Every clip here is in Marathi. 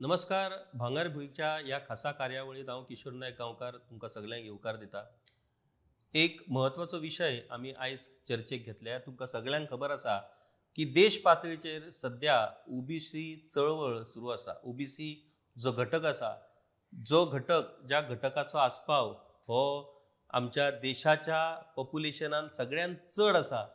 नमस्कार. भांगर भुईच्या या खासा कार्यावळीत हांव किशोर नायक गांवकार तुमकां सगळ्यांक येवकार दिता. एक म्हत्वाचो विशय आमी आयज चर्चेक घेतल्या. तुमकां सगळ्यांक खबर आसा की देश पातळीचेर सध्या ओबीसी चळवळ सुरू आसा. ओबीसी जो घटक आसा, जो घटक ज्या घटकाचो आस्पाव हो आमच्या देशाच्या पॉप्युलेशनान सगळ्यात चड आसा,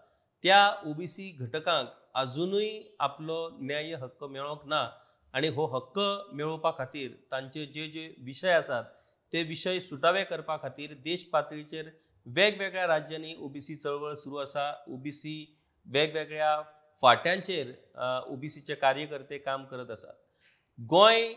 त्या ओबीसी घटकांक अजूनय आपलो न्याय हक्क मेळोंक ना. आणि हो हक्क मेळोवपा खातीर तांचे जे विशय आसात ते विशय सुटावे करपा खातीर देश पातळीचेर वेगवेगळ्या राज्यांनी ओबीसी चळवळ सुरू आसा. ओबीसी वेगवेगळ्या फाट्यांचेर ओबीसीचे कार्यकर्ते काम करत आसात. गोंय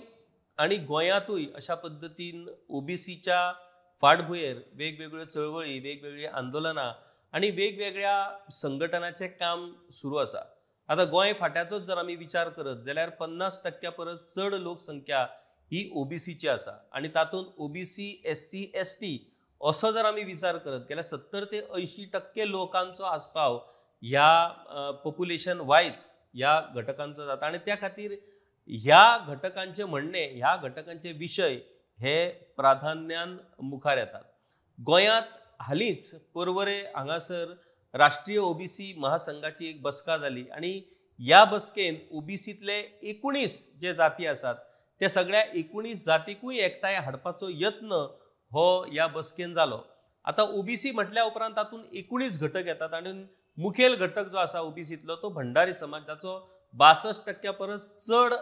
आणि गोंयांतूय अशा पद्दतीन ओबीसीच्या फाटभुंयेर वेगवेगळ्यो चळवळी, वेगवेगळी आंदोलनां आणि वेगवेगळ्या संघटनांचें काम सुरू आसा. आता गोंय फाट्याचोच जर आमी विचार करत जाल्यार 50% परस चड लोकसंख्या ही ओबीसीची आसा. आणि तातूंत ओबीसी, एससी, एसटी असो जर आमी विचार करत जाल्यार 70 ते 80% लोकांचो आस्पाव ह्या पॉप्युलेशन वायज ह्या घटकांचो जाता. आणि त्या खातीर ह्या घटकांचे म्हणणे, ह्या घटकांचे विशय हे प्राधान्यान मुखार येतात. गोंयांत हालींच पर्वरे हांगासर राष्ट्रीय ओबीसी महासंघाची एक बसका जाली आणि ह्या बसकेन ओबीसीतले 19 जे जाती आसात त्या सगळ्या 19 जातीकूय एकठांय हाडपाचो यत्न हो ह्या बसकेन जालो. आता ओबीसी म्हटल्या उपरांत तातूंत 19 घटक येतात आणि मुखेल घटक जो आसा ओबीसीतलो तो भंडारी समाज, जाचो 62% परस चड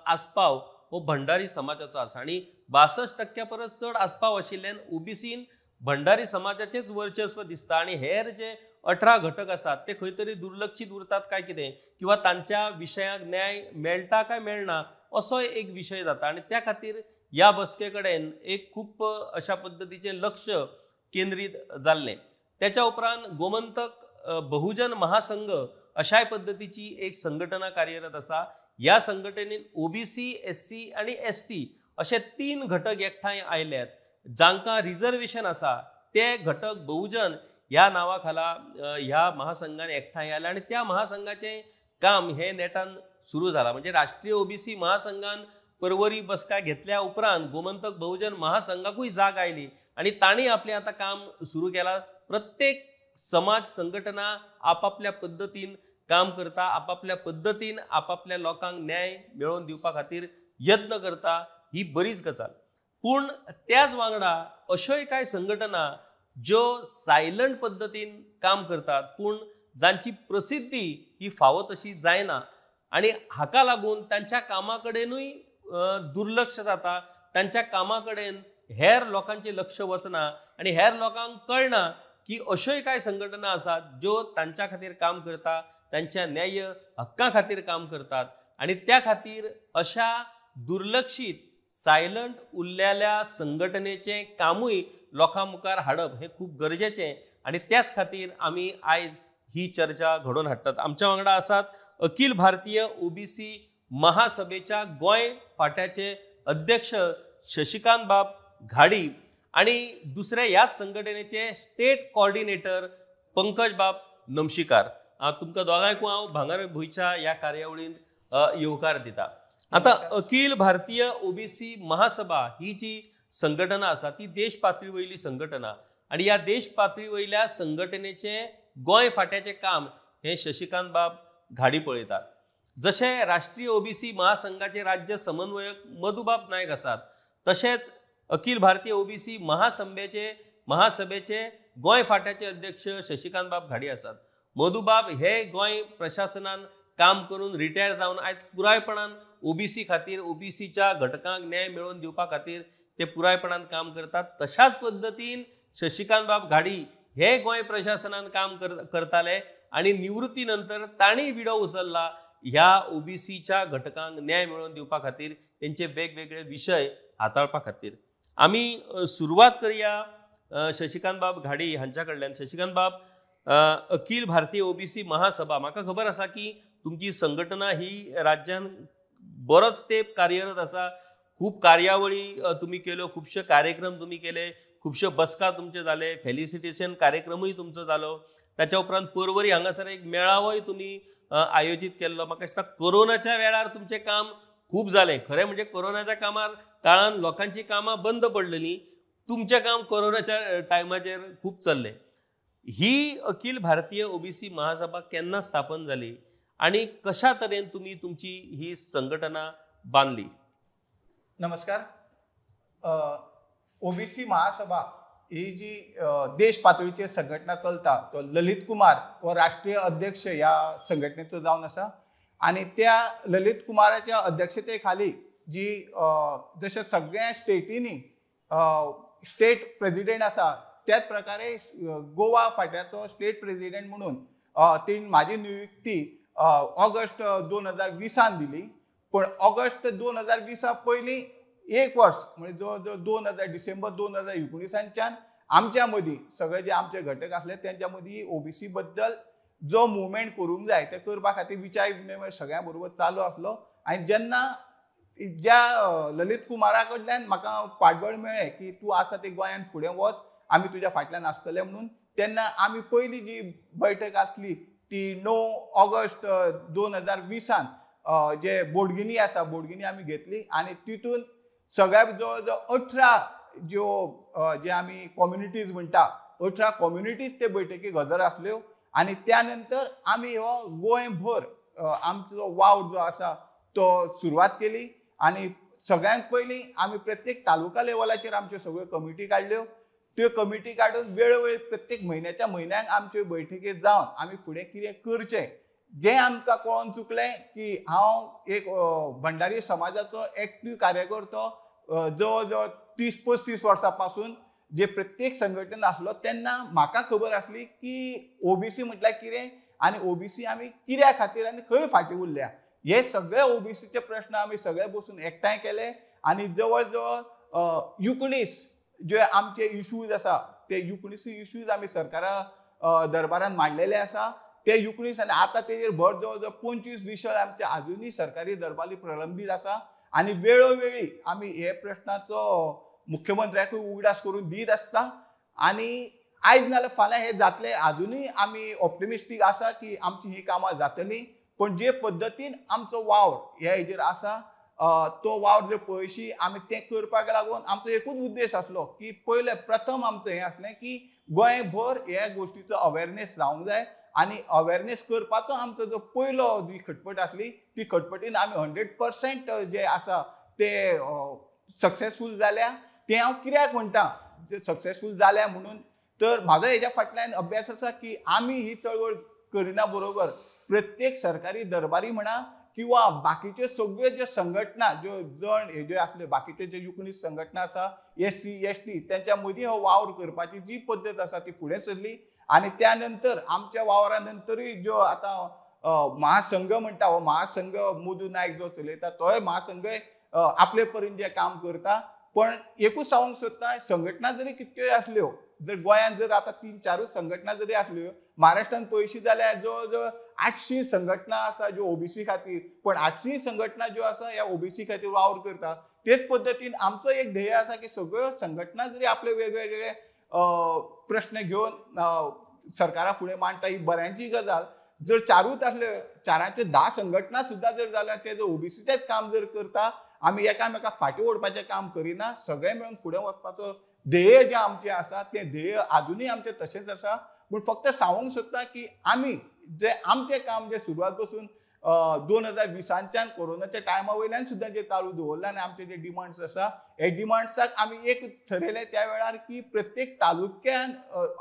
आस्पाव हो भंडारी समाजाचो आसा. आणि 62% परस चड आस्पाव आशिल्ल्यान ओबीसीन भंडारी समाजाचेच वर्चस्व दिसता आणि हेर जे 18 घटक आसात ते खंय तरी दुर्लक्षित उरतात काय कितें, किंवा तांच्या विशयांक न्याय मेळटा काय मेळना असो एक विशय जाता. आणि त्या खातीर ह्या बसके कडेन एक खूब अशा पद्दतीचें लक्ष केंद्रीत जाल्लें. त्याच्या उपरांत गोमंतक बहुजन महासंघ अशाय पद्दतीची एक संघटना कार्यरत आसा. ह्या संघटनेन ओबीसी, एससी आणि एसटी अशे 3 घटक एकठांय आयल्यात. जांकां रिजर्वेशन आसा ते घटक बहुजन ह्या नांवा खाला ह्या महासंघान एकठांय आयला. आणि त्या महासंघाचें काम हे नेटान सुरू जाला. म्हणजे राष्ट्रीय ओबीसी महासंघान पर्वरी बसका घेतल्या उपरांत गोमंतक बहुजन महासंघाकूय जाग आयली आणि तांणी आपलें आतां काम सुरू केलां. प्रत्येक समाज संघटना आपापल्या पद्दतीन काम करता, आपापल्या पद्दतीन आपापल्या लोकांक न्याय मेळोवन दिवपा खातीर यत्न करता. ही बरीच गजाल. पूण त्याच वांगडा अश्योय कांय संघटना ज्यो सायलंट पद्दतीन काम करतात पूण जांची प्रसिद्धी ही फावो तशी जायना आणि हाका लागून तांच्या कामा कडेनूय दुर्लक्ष जाता. तांच्या कामा कडेन हेर लोकांचें लक्ष वचना आणि हेर लोकांक कळना की अश्योय कांय संघटना आसात ज्यो तांच्या खातीर काम करता, तांच्या न्याय हक्कां खातीर काम करतात. आणि त्या खातीर अशा दुर्लक्षीत सायलंट उरलेल्या संघटनेचें कामूय लोकां मुखार हाडप हें खूब गरजेचें. आणि त्याच खातीर आमी आयज ही चर्चा घडोवन हाडटात. आमच्या वांगडा आसात अखिल भारतीय ओबीसी महासभेच्या गोंय फाट्याचे अध्यक्ष शशिकांत बाब घाडी आणि दुसरे ह्याच संघटनेचे स्टेट कोऑर्डिनेटर पंकज बाब नमशीकार. तुमकां दोगांयकू हांव भांगर भुईच्या ह्या कार्यावळीन येवकार दिता. आता अखिल भारतीय ओबीसी महासभा ही जी संघटना आसा ती देश पातळी वयली संघटना आणि ह्या देश पातळी वयल्या संघटनेचे गोंय फाट्याचे काम हे शशिकांत बाब घाडी पळयतात. जशे राष्ट्रीय ओबीसी महासंघाचे राज्य समन्वयक मधुबाब नायक आसात, तशेंच अखिल भारतीय ओबीसी महासभेचे गोंय फाट्याचे अध्यक्ष शशिकांत बाब घाडी आसात. मधुबाब हे गोंय प्रशासनान काम करून रिटायर जावन आयज पुरायपणान ओबीसी खातीर, ओबीसीच्या घटकांक न्याय मेळोवन दिवपा खातीर ते पुरायपणान काम करतात. तशाच पद्दतीन शशिकांत बाब घाडी हे गोंय प्रशासनान काम करताले आणि निवृत्ती नंतर तांणी विडो उचलला ह्या ओबीसीच्या घटकांक न्याय मेळोवन दिवपा खातीर, तेंचे वेगवेगळे विशय हाताळपा खातीर. आमी सुरवात करुया शशिकांत बाब घाडी हांच्या कडल्यान. शशिकांत बाब, अखिल भारतीय ओबीसी महासभा, म्हाका खबर आसा की तुमची संघटना ही राज्यान बरोच तेंप कार्यरत आसा. खूब कार्यावळी तुमी केल्यो, खुबशे कार्यक्रम तुमी केले, खुबशे बसका तुमचे जाले, फेलिसिटेशन कार्यक्रमूय तुमचो जालो. ताच्या उपरांत पर्वरी हांगासर एक मेळावोय तुमी आयोजीत केल्लो. म्हाका दिसता कोरोनाच्या वेळार तुमचें काम खूप झाले खरे म्हणजे कोरोनाच्या काळात लोकांची कामां बंद पडलेली, तुमचे काम कोरोनाच्या टायमाचेर खूप चल्ले. ही अखिल भारतीय ओबीसी महासभा केन्ना स्थापन झाली आणि कशा तरेन तुम्ही तुमची ही संघटना बांधली? नमस्कार. ओबीसी महासभा ही जी देश पातळीचेर संघटना चलता तो ललित कुमार व राष्ट्रीय अध्यक्ष या संघटनेचो जावन आसा आणि त्या ललित कुमाराच्या अध्यक्षते खाली जी जशे सगळ्या स्टेटींनी स्टेट प्रेसिडेंट आसा त्याच प्रकारे गोवा फाट्याचो स्टेट प्रेसिडेंट म्हणून ती माझी नियुक्ती ऑगस्ट 2020 दिली. पण ऑगस्ट 2020 पयलीं एक वर्ष म्हणजे जवळ डिसेंबर 2019 आमच्या मदीं सगळे जे आमचे घटक असले त्यांच्या मदीं ओबीसी बद्दल जो मुवमेंट करूंक जाय ते करपा खातीर विचार विनिमय सगळ्या बरोबर चालू आसलो. आणि जेन्ना ज्या ललित कुमारा कडल्यान म्हाका पाठबळ मेळ्ळें की तूं आसा ते गोंयान फुडें वच, आमी तुज्या फाटल्यान आसतले म्हणून, तेन्ना आमी पयली जी बैठक आसली ती 9 ऑगस्ट 2020 जे बोडगिनी आसा बोडगिनी आमी घेतली आणि तितून सगळ्या जवळ जवळ 18 जे आमी कम्युनिटीज म्हणटा 18 कम्युनिटीज ते बैठकीक हजर आसल्यो. आणि त्यानंतर आमी हो गोंयभर आमचो वावर जो आसा तो सुरवात केली. आणि सगळ्यांत पयलीं आमी प्रत्येक तालुका लेवलाचेर आमच्यो सगळ्यो कमिटी काडल्यो. त्यो कमिटी काडून वेळोवेळी प्रत्येक म्हयन्याक आमच्यो बैठकीत जावन आमी फुडें कितें करचें जें आमकां कळोन चुकलें की हांव एक भंडारी समाजाचो एक्टीव कार्यकर्तो जवळ जवळ 30-35 वर्सां पासून जे प्रत्येक संघटन आसलो तेन्ना म्हाका खबर आसली की ओबीसी म्हटल्यार कितें आनी ओबीसी आमी कित्या खातीर आनी खंय फाटीं उरल्या. हे सगळे ओबीसीचे प्रश्न आमी सगळे बसून एकठांय केले आणि जवळ जवळ 19 जे आमचे इश्यूज आसा ते 19 इश्यूज आमी सरकारा दरबारान मांडलेले आसा. ते 19 आणि आता तेजेर भर जवळ जवळ 25 विशय आमचे अजूनही सरकारी दरबारी प्रलंबीत आसा. आणि वेळोवेळी आमी हे प्रश्नाचो मुख्यमंत्र्याकूय उगडास करून दीत आसता. आणि आयज नाल्यार फाल्यां हे जातले अजूनही आमी ऑप्टिमिस्टीक आसा की आमची ही कामां जातली. पण जे पद्दतीन आमचो वावर ह्या हेजेर आसा तो वावर जर पळयशी आमी तें करपाक लागून आमचो एकूच उद्देश आसलो की पयले प्रथम आमचो हें आसलें की गोंयभर ह्या गोश्टीचो अवेरनेस जावंक जाय. आणि अवेरनेस करपाचो आमचो जो पयलो जी खटपट आसली ती खटपटीन आमी 100% जे आसा ते सक्सेसफूल जाल्या. तें हांव कित्याक म्हणटा सक्सेसफूल जाल्या म्हणून, तर म्हाजो हेज्या फाटल्यान अभ्यास आसा की आमी ही चळवळ करिना बरोबर प्रत्येक सरकारी दरबारी म्हणा किंवा बाकीचे सगळे जे संघटना ज्यो जण हे जे आसले बाकीचे जे 19 संघटना आसा SC ST त्यांच्या मदीं हो वावर करपाची जी पद्दत आसा ती फुडें सरली. आणि त्यानंतर आमच्या वावरानंतरय जो आता महासंघ म्हणटा हो महासंघ मोदू नायक जो चलयता तोय महासंघ आपले परीन जे काम करता. पण एकूच सांगूंक सोदता संघटना जरी कितक्योय आसल्यो जर गोंयांत जर आता 3-4 संघटना जरी आसल्यो महाराष्ट्रान पळयशी जाल्यार जवळ जवळ 800 संघटना आसा ज्यो ओबीसी खातीर. पण 800 संघटना ज्यो आसा ह्या ओबीसी खातीर वावर करता. तेच पद्दतीन आमचो एक ध्येय आसा की सगळ्यो संघटना जरी आपले वेगवेगळे प्रश्न घेऊन सरकारा फुडें मांडटा ही बऱ्यांची गजाल. जर 4च आसल्यो 4च्यो 10 संघटना सुद्दां जर जाल्यार ते जर ओबीसीचेच काम जर करता आमी एकामेकाक फाटीं ओडपाचें काम करिना. सगळे मेळून फुडें वचपाचो ध्येय जें आमचें आसा तें ध्येय अजूनय आमचें तशेंच आसा. पूण फक्त सांगूंक सोदता की आमी जे आमचें काम जे सुरवात पासून 2020 कोरोनाच्या टायमा वयल्यान सुद्दां जे चालू दवरला आनी आमचे जे डिमांड्स आसा हे डिमांड्साक आमी एक ठरयलें त्या वेळार की प्रत्येक तालुक्यान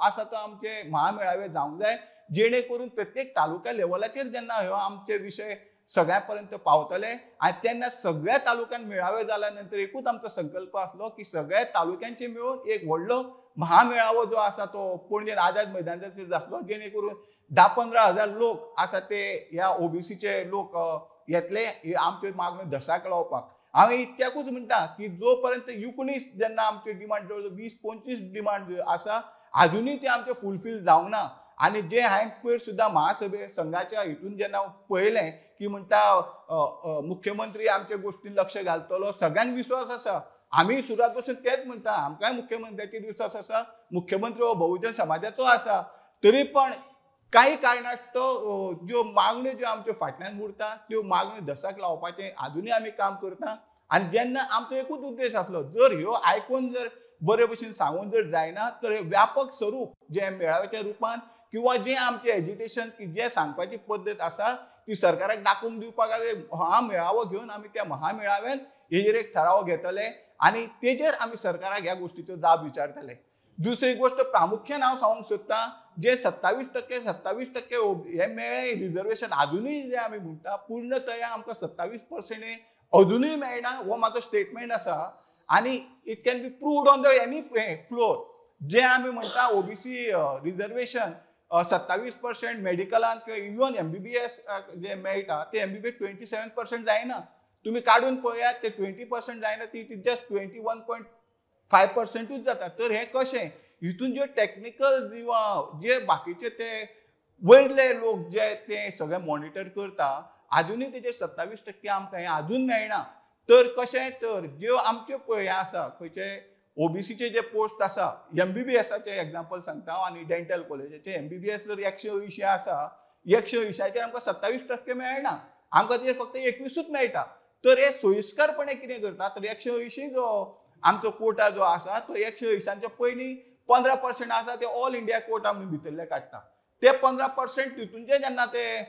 आसा तो आमचे महामेळावे जावंक जाय जेणे करून प्रत्येक तालुका लेवलाचेर जेन्ना ह्यो आमचे विशय सगळ्या पर्यंत पावतले आणि तेन्ना सगळ्या तालुक्यान मेळावे जाल्या नंतर एकूच आमचो संकल्प आसलो की सगळ्या तालुक्यांचे मेळून एक व्हडलो महामेळावो जो आसा तो पणजेन आझाद मैदानाचेर जातलो जेणे करून 10-15 हजार लोक आसा ते ह्या ओबीसीचे लोक येतले हे आमच्यो मागण्यो धसाक लावपाक. हांव इतक्याकूच म्हणटा की जो पर्यंत 19 जेन्ना आमचे डिमांड जवळ 20-25 डिमांड आसा अजूनय ते आमचे फुलफील जावंक ना. आणि जे हांवें पयर सुद्दां महासभे संघाच्या हितून जेन्ना पळयलें की म्हणटा मुख्यमंत्री आमचे गोश्टीन लक्ष घालतलो सगळ्यांक विश्वास आसा. आमी सुरवात पासून तेच म्हणटा आमकांय मुख्यमंत्र्याचेर विश्वास आसा. मुख्यमंत्री हो बहुजन समाजाचो आसा. तरी पण काही कारणास्तव ज्यो मागण्यो ज्यो आमच्यो फाटल्यान उरता त्यो मागण्यो दसाक लावपाचें आजुनूय आमी काम करता. आनी जेन्ना आमचो एकूच उद्देश आसलो, जर ह्यो आयकून जर बरे भशेन सांगून जर जायना तर हे व्यापक स्वरूप जे मेळाव्याच्या रुपान किंवा जे आमचे एज्युटेशन जे सांगपाची पद्दत आसा ती सरकाराक दाखोवन दिवपाक हा मेळावो घेवन आमी त्या महामेळाव्यान हेजेर एक थाराव घेतले आनी तेजेर आमी सरकाराक ह्या गोष्टीचो जाब विचारतले. दुसरी गोष्ट प्रामुख्यान हांव सांगूंक सोदतां, जे 27% हे मेळ्ळे रिजर्वेशन अजूनही जे आमी म्हणटा पूर्णतया आमकां 27% अजूनही मेळना, हो म्हाजो स्टेटमेंट आसा. आनी it can be proved on the any floor. जे आमी म्हणटा ओबीसी रिजर्वेशन 27% मेडिकलान किंवा इवन MBBS जे मेळटा ते MBBS 27% जायना. तुम्ही काढून पळयात ते 20% जायना, ती जस्ट 21.5% जाता. तर हे कशें हितून जे टेक्निकल जे बाकीचे ते वयले लोक जे ते सगळे मॉनिटर करता अजूनही तेजे 27% आमकां हें अजून मेळना. तर कशें तर ज्यो आमच्यो पळय हें आसा खंयचे ओबीसीचे जे पोस्ट आसा, MBBSचे एग्जाम्पल सांगता आनी डेंटल कॉलेजाचे MBBS जर 180 आसा, 180चेर आमकां 27% मेळना, आमकां तेजेर फक्त 21च मेळटा. तर हे सोयिस्करपणे कितें करता तर 180 जो आमचो कोटा जो आसा तो 180च्या पयलीं 15% आसा ते ऑल इंडिया कोटा आमी भितरले काडटा. ते 15% तितूनचे जेन्ना ते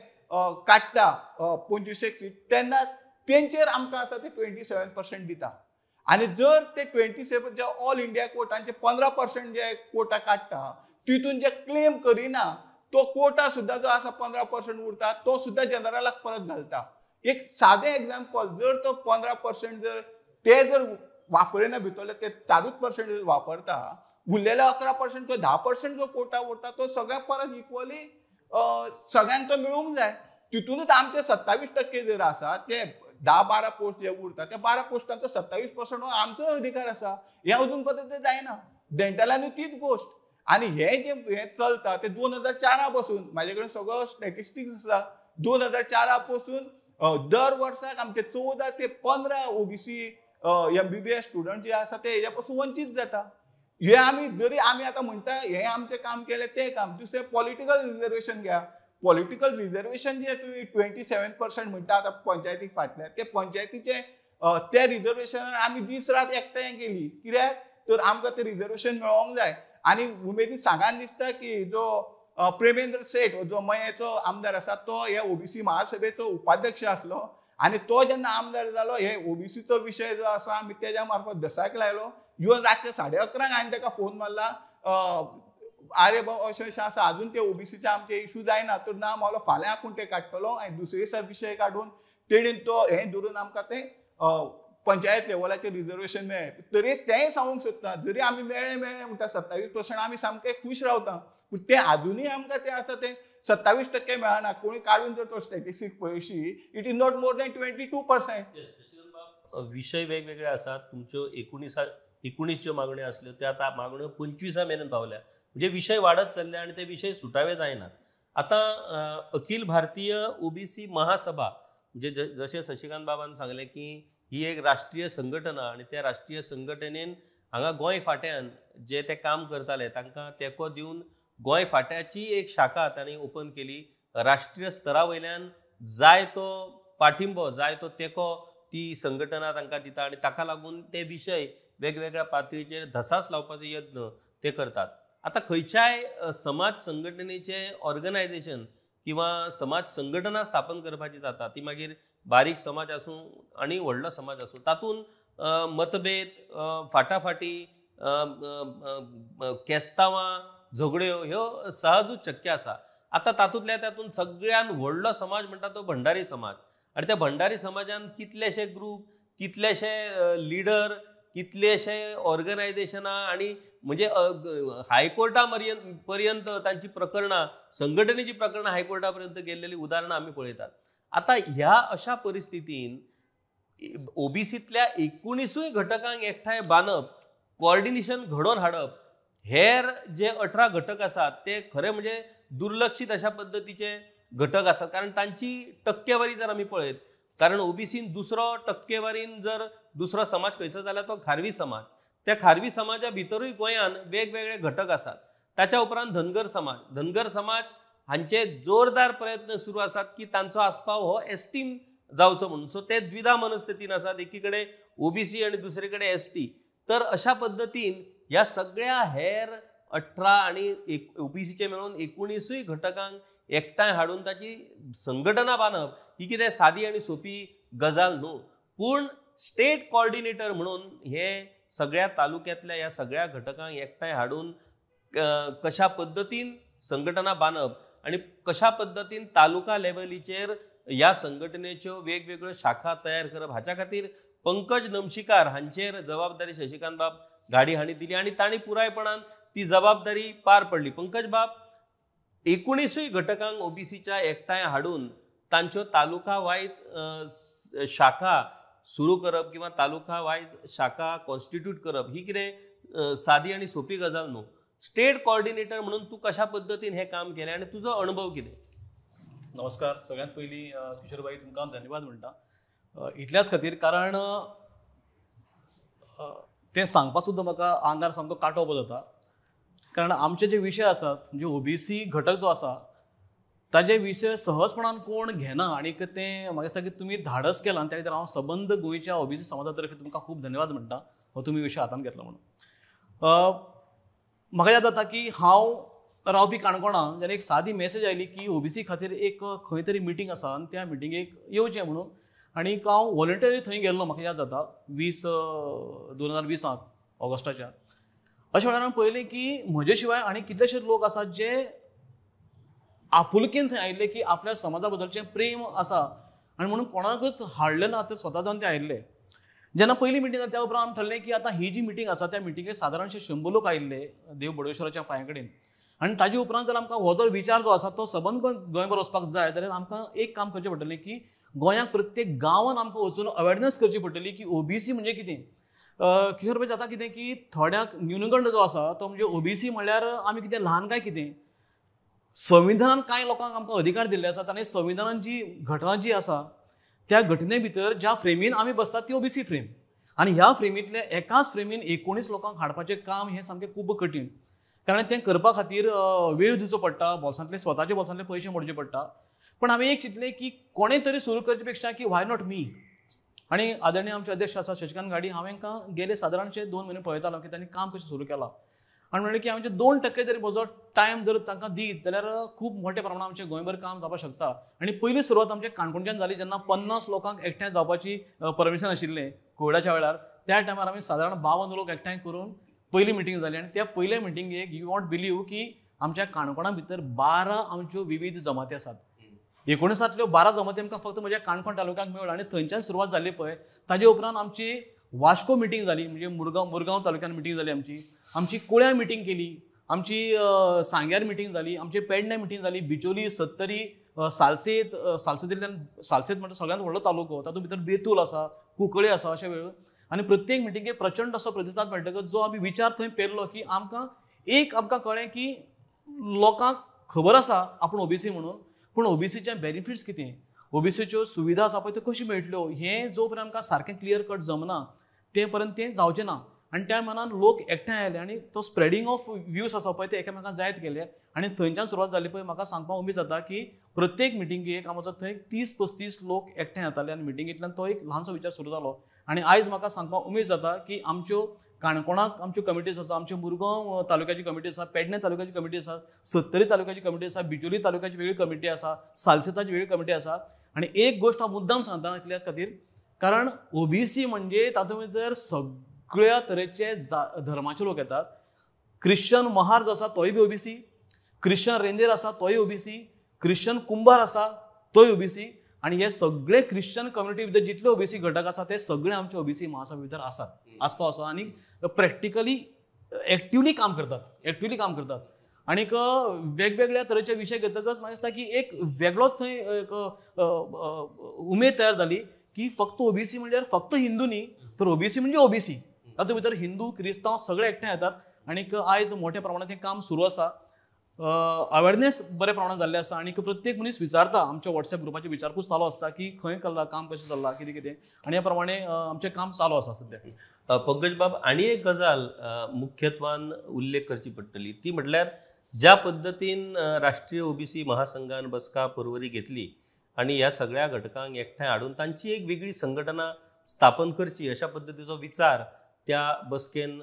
काडटा 25 सीट तेन्ना तेंचेर आमकां आसा ते 27% दिता. आनी जर ते 27 जे ऑल इंडिया कोटांचे 15% जे कोटा काडटा तितून जे क्लेम करिना तो कोटा सुद्धा जो आसा 15% उरता तो सुद्धा जनरलाक परत घालता. एक सादें एग्जाम्पल, जर तो 15% जर वापरिना भितरले ते 4% वापरता, उरलेले 11% तो 10% जो कोटा उरता तो सगळ्या परत इक्वली सगळ्यांक तो मेळूंक जाय. तितूनच आमचे 27% जर आसा ते 10-12 पोस्ट जे उरता त्या 12 पोस्टांचो 27% आमचो अधिकार आसा. हे अजून पर्यंत जायना. डेंटलानूय तीच गोष्ट. आनी हे जे चलता ते 2004 पासून म्हाजे कडेन सगळो स्टॅटिस्टिक्स आसा. 2004 पासून दर वर्साक आमचे 14 ते 15 ओबीसी MBBS स्टुडंट जे आसा ते हेज्या पासून वंचीत जाता. हे आमी जरी आमी आतां म्हणटा हे आमचें काम केलें तें काम. दुसरें पॉलिटिकल रिजर्वेशन घ्या. पॉलिटिकल रिजर्वेशन जे तुमी 27% म्हणटा आतां पंचायतीक फाटल्या, ते पंचायतीचे ते रिजर्वेशनान आमी दीस रात एकठांय केली. कित्याक तर आमकां ते रिजर्वेशन मेळोंक जाय. आनी उमेदीन सांगान दिसता की जो प्रेमेंद्र सेठ जो मयेचो आमदार आसा तो हे ओबीसी महासभेचो उपाध्यक्ष आसलो आनी तो जेन्ना आमदार जालो हे ओबीसीचो विशय जो आसा आमी तेज्या मार्फत दसाक लायलो. इवन रातचे 11:30 हांवें ताका फोन मारला, आरे बाबा अशें अशें आसा अजून ते ओबीसीचे आमचे इशू जायना. तर ना मालो फाल्यां पूण ते काडटलो आनी दुसरे दिसा विशय काडून तेणीन तो हें धरून आमकां ते पंचायत लेवलाचेर रिजर्वेशन मेळ्ळें. तरी तेंय सांगूंक सोदता, जरी आमी मेळ्ळें म्हणटा 27% आमी सामके खूश रावता, पूण ते अजूनय आमकां ते आसा ते 27% मेळना. कोणी काडून जर तो स्टॅटिस्टिक्स पळयशी it is not more than 22%. विषय वेगवेगळे आसात. तुमच्यो 19 ज्यो मागण्यो आसल्यो त्या आतां मागण्यो 25 मेरेन पावल्या. म्हणजे विषय वाढत चल्ले आनी ते विषय सुटावे जायनात. आतां अखिल भारतीय ओबीसी महासभा म्हणजे जशें शशिकांत बाबान सांगलें की ही एक राष्ट्रीय संघटना आनी त्या राष्ट्रीय संघटनेन हांगा गोंय फाट्यान जे ते काम करताले तांकां तेंको दिवन गोंय फाट्याची एक शाखा तांणी ओपन केली. राष्ट्रीय स्तरा वयल्यान जाय तो पाठिंबो जाय तो तेंको ती संघटना तांकां दिता आनी ताका लागून ते विशय वेगवेगळ्या पातळीचेर धसास लावपाचो यत्न ते करतात. आतां खंयच्याय समाज संघटनेचे ऑर्गनायझेशन किंवा समाज संघटना स्थापन करपाची जाता ती मागीर बारीक समाज आसूं आनी व्हडलो समाज आसूं तातूंत मतभेद फाटाफाटी केस्तांवां झगड्यो ह्यो सहजूच शक्य आसा. आतां तातूंत सगळ्यान व्हडलो समाज म्हणटा तो भंडारी समाज आनी त्या भंडारी समाजान कितलेशे ग्रूप कितलेशे लिडर कितलेशे ऑर्गनायझेशनां आनी म्हणजे हायकोर्टा पर्यंत तांची प्रकरणां संघटनेची प्रकरणां हायकोर्टा पर्यंत गेल्लेली उदाहरणां आमी पळयतात. आतां ह्या अशा परिस्थितीन ओबीसींतल्या 19 घटकांक एकठांय बांदप कोऑर्डिनेशन घडोवन हाडप हेर जे 18 घटक आसात ते खरे म्हणजे दुर्लक्षित अशा पद्दतीचे घटक आसात. कारण तांची टक्केवारी जर आमी पळयत कारण ओबीसीन दुसरो टक्केवारीन जर दुसरो समाज खंयचो जाल्यार तो खारवी समाज. त्या खारवी समाजा भितरूय गोंयान वेगवेगळे घटक आसात. ताच्या उपरांत धनगर समाज हांचे जोरदार प्रयत्न सुरू आसात की तांचो आस्पाव हो एसटीन जावचो म्हणून. सो ते द्विधा मनस्थितीन आसात, एकीकडे ओबीसी आणि दुसरीकडे एसटी. तर अशा पद्दतीन ह्या सगळ्या हेर 18 आणि ओबीसीचे मेळून 19 घटकांक एकठांय हाडून ताची संघटना बांदप ही कितें सादी आनी सोपी गजाल न्हू. पूण स्टेट कोऑर्डिनेटर म्हणून हे सगळ्या तालुक्यातल्या ह्या सगळ्या घटकांक एकठांय हाडून कशा पद्दतीन संघटना बांदप आणि कशा पद्दतीन तालुका लेवलीचेर ह्या संघटनेच्यो वेगवेगळ्यो शाखा तयार करप, हाच्या खातीर पंकज नमशीकार हांचेर जबाबदारी शशिकांत बाब घाडी हांणी दिली आणि तांणी पुरायपणान ती जबाबदारी पार पडली. पंकज बाब, 19 घटकांक ओबीसीच्या एकठांय हाडून तांच्यो तालुका वायज शाखा सुरू करप किंवा तालुका वायज शाखा कॉन्स्टिट्यूट करप ही कितें सादी आनी सोपी गजाल न्हू. स्टेट कोऑर्डिनेटर म्हणून तूं कशा पद्दतीन हें काम केलें आनी तुजो अनुभव कितें? नमस्कार. सगळ्यात पयलीं किशोरबाई तुमकां धन्यवाद म्हणटा इतल्याच खातीर, कारण तें सांगपाक सुद्दां म्हाका आंगार सामको कांटो उबो जाता. कारण आमचे जे विशय आसात म्हणजे ओबीसी घटक जो आसा ताजे विशय सहजपणान कोण घेना आणि तें म्हाका दिसता की तुमी धाडस केलां. त्या खातीर हांव सबंद गोंयच्या ओबीसी समाजा तर्फे तुमकां खूब धन्यवाद म्हणटा हो तुमी विशय हातांत घेतलो म्हणून. म्हाका याद जाता की हांव रावपी काणकोणां जेन्ना एक सादी मेसेज आयली की ओबीसी खातीर एक खंय तरी मिटींग आसा आनी त्या मिटिंगेक येवचें म्हणून, आनी हांव वॉलंटरी थंय गेल्लो. म्हाका याद जाता 2020 ऑगस्टाच्या. अशा वेळार हांवें पळयलें की म्हजे शिवाय आनी कितलेशेच लोक आसात जे आपुलकेन थंय आयिल्ले की आपल्या समाजा बद्दलचें प्रेम आसा आनी म्हणून कोणाकच हाडलें ना, ते स्वता जावन ते आयिल्ले. जेन्ना पयली मिटींग जाली त्या उपरांत आमी ठरलें की आतां ही जी मिटींग आसा त्या मिटींगेक सादारणशे 100 लोक आयिल्ले देव बडोश्वराच्या पांया कडेन. आनी ताजे उपरांत जर आमकां हो जो विचार जो आसा तो सबंद गोंयभर वचपाक जाय जाल्यार आमकां एक काम करचें पडटलें की गोंयांत प्रत्येक गांवांत आमकां वचून अवेरनस करची पडटली की ओबीसी म्हणजे कितें. किशोरबाई, जाता कितें की थोड्याक न्यूनगंड जो आसा तो म्हणजे ओबीसी म्हणल्यार आमी कितें ल्हान काय कितें. संविधानान कांय लोकांक आमकां अधिकार दिल्ले आसात आनी संविधानान जी घटना जी आसा त्या घटने भितर ज्या फ्रेमीन आमी बसतात ती ओबीसी फ्रेम. आनी ह्या फ्रेमींतल्या एकाच फ्रेमीन 19 लोकांक हाडपाचें काम हें सामकें खूब कठीण. कारण तें करपा खातीर वेळ दिवचो पडटा, बोल्सांतले स्वताच्या बोल्सांतले पयशे मोडचे पडटा. पण हांवें एक चिंतलें की कोणें तरी सुरू करचे पेक्षा की वाय नॉट मी. आनी आदरणीय आमचे अध्यक्ष आसा शशिकांत घाडी, हांवें गेले सादारणशे 2 म्हयने पळयतालो की तांणी काम कशें सुरू केलां. आनी म्हणलें की हांवें 2% जरी म्हजो टायम जर तांकां दीत जाल्यार खूब मोठ्या प्रमाणांत आमचें गोंयभर काम जावपाक शकता. आनी पयली सुरवात आमच्या काणकोणच्यान जाली जेन्ना 50 लोकांक एकठांय जावपाची परमिशन आशिल्लें कोविडाच्या वेळार. त्या टायमार आमी सादारण 52 लोक एकठांय करून पयली मिटींग जाली. आनी त्या पयल्या मिटींगेक यू वॉन्ट बिलीव की आमच्या काणकोणा भितर 12 आमच्यो विविध जमाती आसात. 19तल्यो 12 जमाती आमकां फक्त म्हज्या काणकोण तालुक्याक मेळ्ळ्यो. आनी थंयच्यान सुरवात जाल्ली पळय ताजे उपरांत आमची वास्को मिटींग जाली, म्हणजे मुरगांव तालुक्यान मिटींग जाली आमची कुळ्या मिटींग केली, आमची सांग्यार मिटींग जाली, आमची पेडणे मिटींग जाली, बिचोली, सत्तरी, सालसेतींतल्यान सालसेत म्हणटा सगळ्यांत व्हडलो तालुको, तातूंत भितर बेतूल आसा, कुंकळे आसा, अशे वेळ. आनी प्रत्येक मिटींगेक प्रचंड असो प्रतिसाद मेळटकच जो आमी विचार थंय पेरलो की आमकां कळ्ळें की लोकांक खबर आसा आपूण ओबीसी म्हणून, पूण ओबीसीचे बेनिफिट्स कितें, ओबीसीच्यो सुविधा आसा पळय त्यो कश्यो मेळटल्यो हें जो पर्यंत आमकां सारकें क्लियर कट जमना ते पर्यंत तें जावचें ना. आनी त्या मानान लोक एकठांय आयले आनी तो स्प्रेडींग ऑफ व्ह्यूज आसा पळय ते एकामेकांक जायत गेले. आनी थंयच्यान सुरवात जाली पळय म्हाका सांगपाक उमेद जाता की प्रत्येक मिटींगेक आमचो थंय 30-35 लोक एकठांय येताले आनी मिटींगेंतल्यान तो एक ल्हानसो विचार सुरू जालो. आनी आयज म्हाका सांगपाक उमेद जाता की आमच्यो काणकोणाक आमच्यो कमिटीज आसा, आमच्यो मुरगांव तालुक्याची कमिटी आसा, पेडणे तालुक्याची कमिटी आसा, सत्तरी तालुक्याची कमिटी आसा, बिचोली तालुक्याची वेगळी कमिटी आसा, सालसेताची वेगळी कमिटी आसा. आनी एक गोश्ट हांव मुद्दाम सांगता कित्याच खातीर, कारण ओबीसी म्हणजे तातूंत भितर सगळ्या तरेचे धर्माचे लोक येतात. क्रिश्चन महार जो आसा तोय बी ओबीसी, क्रिश्चन रेंदेर आसा तोय ओबीसी, क्रिश्चन कुंभार आसा तोय ओबीसी. आनी हे सगळे क्रिश्चन कम्युनिटी भितर जितले ओबीसी घटक आसा ते सगळे आमचे ओबीसी महासभे भितर आसात, आसपाव आसा. आनी प्रॅक्टिकली एक्टिवली काम करतात. आनीक वेगवेगळ्या तरेचे विशय घेतकच म्हाका दिसता की एक वेगळोच थंय एक उमेद तयार जाली की फक्त ओबीसी म्हणजे फक्त हिंदू न्ही, तर ओबीसी म्हणजे ओबीसी. तातूंत भितर हिंदू क्रिस्तांव सगळे एकठांय येतात. आनीक आयज मोठ्या प्रमाणांत हें काम सुरू आसा. अवेरनेस बरे प्रमाणांत जाल्ले आसा. आनीक प्रत्येक मनीस विचारता, आमच्या वॉट्सॅप ग्रुपाची विचारपूस चालू आसता की खंय चल्लां काम, कशें चल्लां, कितें. आनी ह्या प्रमाणे आमचें काम चालू आसा सद्या. पंकज बाब, आनी एक गजाल मुख्यत्वान उल्लेख करची पडटली ती म्हटल्यार ज्या पद्दतीन राष्ट्रीय ओबीसी महासंघान बसका परवरी घेतली आणि ह्या सगळ्या घटकांक एकठांय हाडून तांची एक वेगळी संघटना स्थापन करची अशा पद्दतीचो विचार त्या बसकेन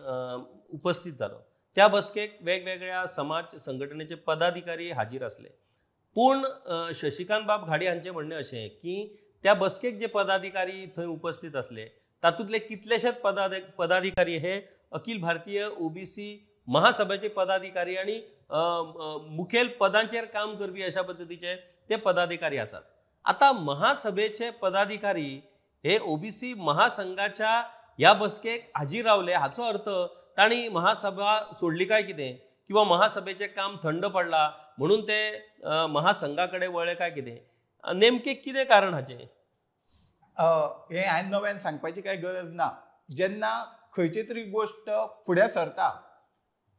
उपस्थित जालो. त्या बसकेक वेगवेगळ्या समाज संघटनेचे पदाधिकारी हाजीर असले. पूण शशिकांत बाब घाडी हांचें म्हणणें अशें की त्या बसकेक जे पदाधिकारी थंय उपस्थित असले तातूंतले कितलेशेच पदाधिकारी हे अखिल भारतीय ओबीसी महासभेचे पदाधिकारी आणि मुखेल पदांचेर काम करपी अशा पद्दतीचे ते पदाधिकारी आसात. आता महासभेचे पदाधिकारी हे ओबीसी महासंघाच्या ह्या बसकेक हाजीर रावले हाचो अर्थ तांणी महासभा सोडली काय कितें किंवा महासभेचे काम थंड पडला म्हणून ते महासंघाकडे वळले काय कितें, नेमके कितें कारण हाचें? हे हांवें नव्यान सांगपाची कांय गरज ना. जेन्ना खंयची तरी गोष्ट फुडें सरता